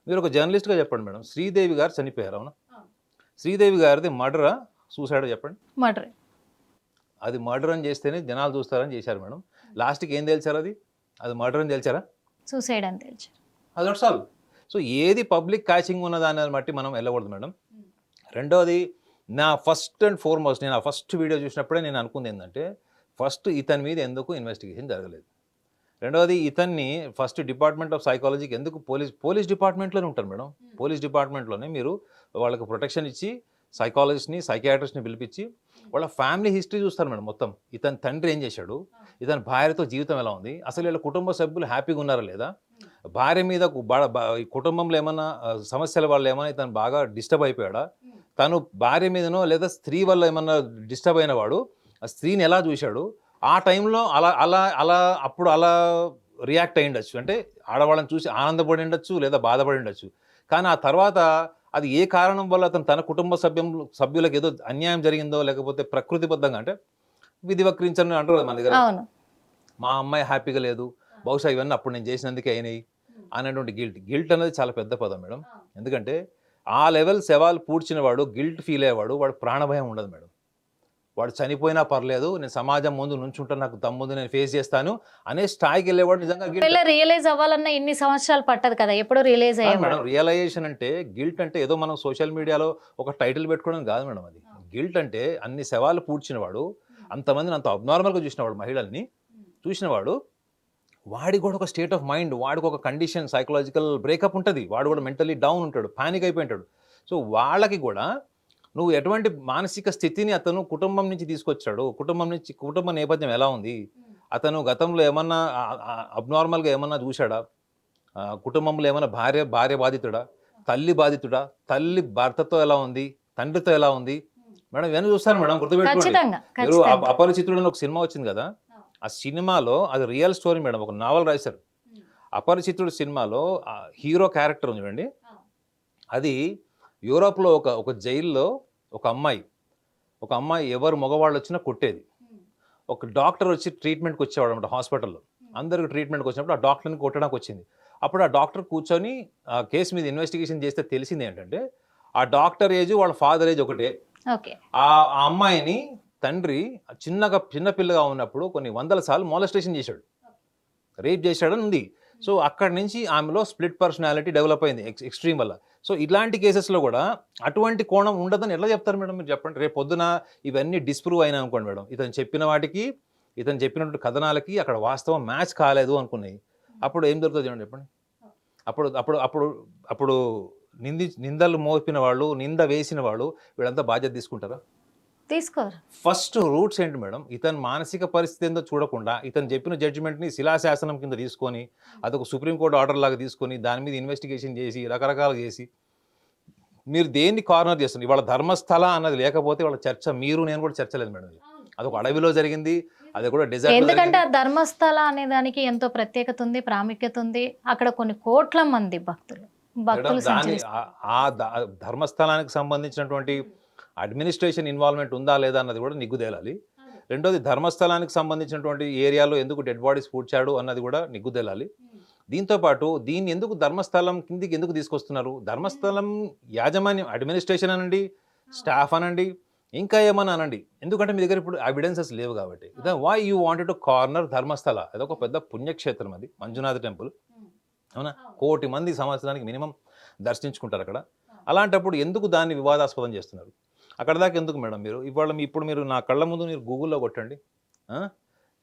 మీరు ఒక జర్నలిస్ట్గా చెప్పండి మేడం, శ్రీదేవి గారు చనిపోయారు. అవునా? శ్రీదేవి గారిది మర్డరా సూసైడ్ చెప్పండి. అది మర్డర్ అని చేస్తేనే జనాలు చూస్తారని చేశారు మేడం. లాస్ట్కి ఏం తేల్చారు? అది మర్డర్ అని తేల్చారా? సూసైడ్ అని తెలిసారు. అది నాట్ ఆల్. సో ఏది పబ్లిక్ క్యాచింగ్ ఉన్నదాన్ని బట్టి మనం వెళ్ళకూడదు మేడం. రెండోది, నా ఫస్ట్ అండ్ ఫార్మోస్ట్ నేను ఆ ఫస్ట్ వీడియో చూసినప్పుడే నేను అనుకుంది ఏంటంటే, ఫస్ట్ ఇతని మీద ఎందుకు ఇన్వెస్టిగేషన్ జరగలేదు. రెండవది, ఇతన్ని ఫస్ట్ డిపార్ట్మెంట్ ఆఫ్ సైకాలజీకి ఎందుకు పోలీస్ డిపార్ట్మెంట్లోనే ఉంటారు మేడం. పోలీస్ డిపార్ట్మెంట్లోనే మీరు వాళ్ళకి ప్రొటెక్షన్ ఇచ్చి సైకాలజిస్ట్ని సైకియాట్రిస్ట్ని పిలిపించి వాళ్ళ ఫ్యామిలీ హిస్టరీ చూస్తారు మేడం. మొత్తం ఇతని తండ్రి ఏం చేశాడు, ఇతని భార్యతో జీవితం ఎలా ఉంది, అసలు వీళ్ళ కుటుంబ సభ్యులు హ్యాపీగా ఉన్నారా లేదా, భార్య మీద ఈ కుటుంబంలో ఏమన్నా సమస్యల వల్ల ఏమైనా ఇతను బాగా డిస్టర్బ్ అయిపోయాడా, తను భార్య మీదనో లేదా స్త్రీ వల్ల ఏమన్నా డిస్టర్బ్ అయిన వాడు ఆ స్త్రీని ఎలా చూశాడు, ఆ టైంలో అలా అలా అలా అప్పుడు అలా రియాక్ట్ అయి ఉండొచ్చు. అంటే ఆడవాళ్ళని చూసి ఆనందపడి ఉండొచ్చు లేదా బాధపడి ఉండొచ్చు. కానీ ఆ తర్వాత అది ఏ కారణం వల్ల తన కుటుంబ సభ్యులకు ఏదో అన్యాయం జరిగిందో, లేకపోతే ప్రకృతిబద్ధంగా అంటే విధి వక్రించని అంటారు కదా మన దగ్గర, మా అమ్మాయి హ్యాపీగా లేదు, బహుశా ఇవన్నీ అప్పుడు నేను చేసినందుకే అయినాయి అనేటువంటి గిల్ట్ అనేది చాలా పెద్ద పదం మేడం. ఎందుకంటే ఆ లెవెల్ శవాలు పూడ్చిన వాడు గిల్ట్ ఫీల్ అయ్యేవాడు, వాడు ప్రాణభయం ఉండదు మేడం. వాడు చనిపోయినా పర్లేదు, నేను సమాజం ముందు నుంచుంటాను, నాకు దమ్ముంది, నేను ఫేస్ చేస్తాను అనే స్థాయికి వెళ్ళేవాడు నిజంగా రియలైజ్ అవ్వాలన్నా ఇన్ని సంవత్సరాలు పట్టదు కదా, ఎప్పుడు రియలైజ్ అయ్యాడు మేడం. రియలైజేషన్ అంటే, గిల్ట్ అంటే ఏదో మనం సోషల్ మీడియాలో ఒక టైటిల్ పెట్టుకోవడం కాదు మేడం. అది గిల్ట్ అంటే అన్ని శవాలు పూడ్చినవాడు, అంతమందిని అంత అబ్నార్మల్గా చూసినవాడు, మహిళల్ని చూసినవాడు, వాడికి కూడా ఒక స్టేట్ ఆఫ్ మైండ్, వాడికి ఒక కండిషన్, సైకలాజికల్ బ్రేకప్ ఉంటుంది, వాడు కూడా మెంటలీ డౌన్ ఉంటాడు, పానిక్ అయిపోయి ఉంటాడు. సో వాళ్ళకి కూడా నువ్వు ఎటువంటి మానసిక స్థితిని అతను కుటుంబం నుంచి తీసుకొచ్చాడు, కుటుంబ నేపథ్యం ఎలా ఉంది, అతను గతంలో ఏమన్నా అబ్నార్మల్గా ఏమన్నా చూశాడా, కుటుంబంలో ఏమన్నా భార్య బాధితుడా, తల్లి బాధితుడా, తల్లి భర్తతో ఎలా ఉంది, తండ్రితో ఎలా ఉంది మేడం, ఇవన్నీ చూస్తారు మేడం. గుర్తుపెట్టుకోండి. మీరు అపరిచితుడు అని ఒక సినిమా వచ్చింది కదా, ఆ సినిమాలో అది రియల్ స్టోరీ మేడం, ఒక నావల్ రాశారు. అపరిచితుడు సినిమాలో హీరో క్యారెక్టర్ ఉంది చూడండి, అది యూరోప్లో ఒక జైల్లో ఒక అమ్మాయి ఎవరు మగవాళ్ళు వచ్చినా కొట్టేది. ఒక డాక్టర్ వచ్చి ట్రీట్మెంట్కి వచ్చేవాడు అనమాట హాస్పిటల్లో. అందరికి ట్రీట్మెంట్కి వచ్చినప్పుడు ఆ డాక్టర్ని కొట్టడానికి వచ్చింది. అప్పుడు ఆ డాక్టర్ కూర్చొని ఆ కేసు మీద ఇన్వెస్టిగేషన్ చేస్తే తెలిసింది ఏంటంటే, ఆ డాక్టర్ ఏజ్ వాళ్ళ ఫాదర్ ఏజ్ ఒకటే. ఆ అమ్మాయిని తండ్రి చిన్న పిల్లగా ఉన్నప్పుడు కొన్ని వందల సార్లు మోలెస్టేషన్ చేశాడు, రేప్ చేశాడని ఉంది. సో అక్కడి నుంచి ఆమెలో స్ప్లిట్ పర్సనాలిటీ డెవలప్ అయింది ఎక్స్ట్రీమ్ వల్ల. సో ఇలాంటి కేసెస్లో కూడా అటువంటి కోణం ఉండదని ఎట్లా చెప్తారు మేడం మీరు చెప్పండి. రేపు పొద్దున ఇవన్నీ డిస్ప్రూవ్ అయినా అనుకోండి మేడం, ఇతను చెప్పిన వాటికి ఇతను చెప్పినటువంటి కథనాలకి అక్కడ వాస్తవం మ్యాచ్ కాలేదు అనుకున్నాయి, అప్పుడు ఏం దొరుకుతుంది చూడండి చెప్పండి. అప్పుడు అప్పుడు అప్పుడు అప్పుడు నిందలు మోపిన వాళ్ళు, నింద వేసిన వాళ్ళు వీళ్ళంతా బాధ్యత తీసుకుంటారా? తీసుకోరు. ఫస్ట్ రూట్స్ ఏంటి మేడం, ఇతని మానసిక పరిస్థితి ఏందో చూడకుండా ఇతను చెప్పిన జడ్జిమెంట్ని శిలాశాసనం కింద తీసుకొని అదొక సుప్రీంకోర్టు ఆర్డర్ లాగా తీసుకొని దాని మీద ఇన్వెస్టిగేషన్ చేసి రకరకాలు చేసి మీరు దేన్ని కార్నర్ చేస్తున్నారు. ఇవాళ ధర్మస్థల అన్నది లేకపోతే వాళ్ళ చర్చ నేను కూడా చర్చ లేదు మేడం. అదొక అడవిలో జరిగింది, అది కూడా డిజైన్. ఎందుకంటే ఆ ధర్మస్థల అనే దానికి ఎంతో ప్రత్యేకత ఉంది, ప్రాముఖ్యత ఉంది. అక్కడ కొన్ని కోట్ల మంది భక్తులు ఆ ధర్మస్థలానికి సంబంధించినటువంటి అడ్మినిస్ట్రేషన్ ఇన్వాల్వ్మెంట్ ఉందా లేదా అన్నది కూడా నిగ్గుదేలాలి. రెండోది, ధర్మస్థలానికి సంబంధించినటువంటి ఏరియాలో ఎందుకు డెడ్ బాడీస్ పూడ్చాడు అన్నది కూడా నిగ్గుదేలాలి. దీంతోపాటు దీన్ని ఎందుకు ధర్మస్థలం కిందికి ఎందుకు తీసుకొస్తున్నారు, ధర్మస్థలం యాజమాన్యం, అడ్మినిస్ట్రేషన్ అనండి, స్టాఫ్ అనండి, ఇంకా ఏమన్నా అనండి, ఎందుకంటే మీ దగ్గర ఇప్పుడు ఎవిడెన్సెస్ లేవు కాబట్టి. Why you wanted to corner Dharmasthala? అదొక పెద్ద పుణ్యక్షేత్రం, అది మంజునాథ టెంపుల్, అవునా, 1 కోటి మంది సంవత్సరానికి మినిమం దర్శించుకుంటారు అక్కడ. అలాంటప్పుడు ఎందుకు దాన్ని వివాదాస్పదం చేస్తున్నారు? అక్కడ దాకా ఎందుకు మేడం? ఇప్పుడు మీరు నా కళ్ళ ముందు మీరు గూగుల్లో కొట్టండి,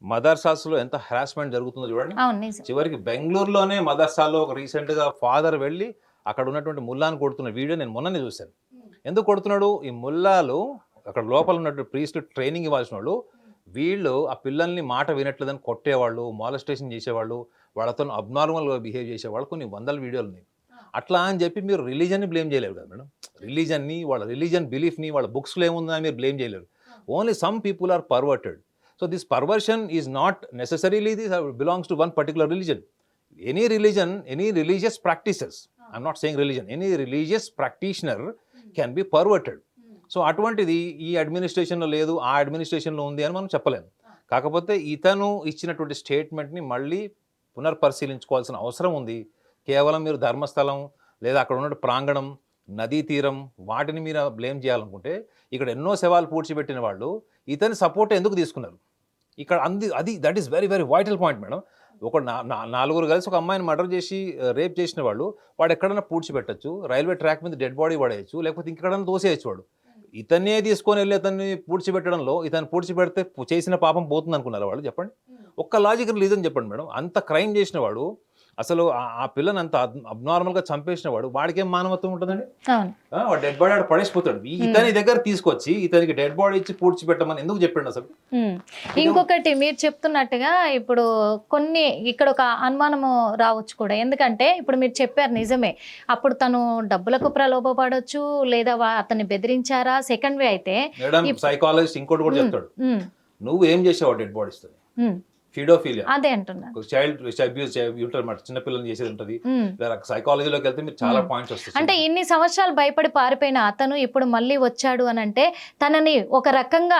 మదర్సాస్లో ఎంత హెరాస్మెంట్ జరుగుతుందో చూడండి. చివరికి బెంగళూరులోనే మదర్సాలో ఒక రీసెంట్గా ఫాదర్ వెళ్ళి అక్కడ ఉన్నటువంటి ముల్లాను కొడుతున్న వీడియో నేను మొన్ననే చూశాను. ఎందుకు కొడుతున్నాడు? ఈ ముల్లాలు అక్కడ లోపల ఉన్నటువంటి ప్రీస్టులు ట్రైనింగ్ ఇవ్వాల్సిన వాళ్ళు, వీళ్ళు ఆ పిల్లల్ని మాట వినట్లేదని కొట్టేవాళ్ళు, మాలెస్టేషన్ చేసేవాళ్ళు, వాళ్ళతో అబ్నార్మల్గా బిహేవ్ చేసేవాళ్ళు కొన్ని వందల వీడియోలు ఉన్నాయి. అట్లా అని చెప్పి మీరు రిలీజన్ని బ్లేమ్ చేయలేరు కదా మేడం. రిలీజన్ని, వాళ్ళ రిలీజన్ బిలీఫ్ని, వాళ్ళ బుక్స్లో ఏముందని మీరు బ్లేమ్ చేయలేరు. Only some people are perverted. So this perversion is not necessarily this belongs to one particular religion. Any religion, any religious practices, I'm not saying religion, any religious practitioner can be perverted. So అటువంటిది ఈ అడ్మినిస్ట్రేషన్లో లేదు, ఆ అడ్మినిస్ట్రేషన్లో ఉంది అని మనం చెప్పలేము. కాకపోతే ఇతను ఇచ్చినటువంటి స్టేట్మెంట్ని మళ్ళీ పునర్పరిశీలించుకోవాల్సిన అవసరం ఉంది. కేవలం మీరు ధర్మస్థలం లేదా అక్కడ ఉన్న ప్రాంగణం, నదీ తీరం, వాటిని మీరు బ్లేమ్ చేయాలనుకుంటే, ఇక్కడ ఎన్నో శవాలు పూడ్చిపెట్టిన వాళ్ళు ఇతని సపోర్ట్ ఎందుకు తీసుకున్నారు ఇక్కడ అది that is very very vital point madam. ఒక నలుగురు కలిసి ఒక అమ్మాయిని మర్డర్ చేసి రేప్ చేసిన వాడు ఎక్కడైనా పూడ్చిపెట్టచ్చు, రైల్వే ట్రాక్ మీద డెడ్ బాడీ పడేయచ్చు, లేకపోతే ఇంకెక్కడైనా తోసేయచ్చు. వాడు ఇతన్నే తీసుకొని వెళ్ళి అతన్ని పూడ్చిపెట్టడంలో ఇతను పూడ్చిపెడితే చేసిన పాపం పోతుంది అనుకున్నారు వాళ్ళు? చెప్పండి, ఒక్క లాజికల్ రీజన్ చెప్పండి మేడం. అంత క్రైమ్ చేసిన వాడు, అసలు ఆ పిల్లని అంత అబ్నార్మల్గా చంపేసిన వాడికి ఏం మానవత్వం ఉంటుందండి? వాడు డెడ్ బాడీ ఆడ పడేసిపోతాడు. ఇతని దగ్గర తీసుకొచ్చి ఇతనికి డెడ్ బాడీ ఇచ్చి పూడ్చిపెట్టమని ఎందుకు చెప్పండి అసలు? ఇంకొకటి మీరు చెప్తున్నట్టుగా ఇప్పుడు కొన్ని ఇక్కడ ఒక అనుమానము రావచ్చు కూడా. ఎందుకంటే ఇప్పుడు మీరు చెప్పారు నిజమే, అప్పుడు తను డబ్బులకు ప్రలోభపడవచ్చు, లేదా అతన్ని బెదిరించారా? సెకండ్ వే అయితే మేడం సైకాలజిస్ట్ ఇంకోటి కూడా చెప్తాడు, నువ్వు ఏం చేసావు డెడ్ బాడీస్ తో? ఫిడోఫిలియా, అదే అంటున్నారు, చైల్డ్ అబ్యూస్ ఉంటారు అన్నమాట, చిన్న పిల్లల్ని చేసేది ఉంటుంది. సైకాలజీలోకి వెళ్తే మీరు చాలా పాయింట్స్ వస్తాయి. అంటే ఇన్ని సంవత్సరాలు భయపడి పారిపోయిన అతను ఇప్పుడు మళ్ళీ వచ్చాడు అని అంటే తనని ఒక రకంగా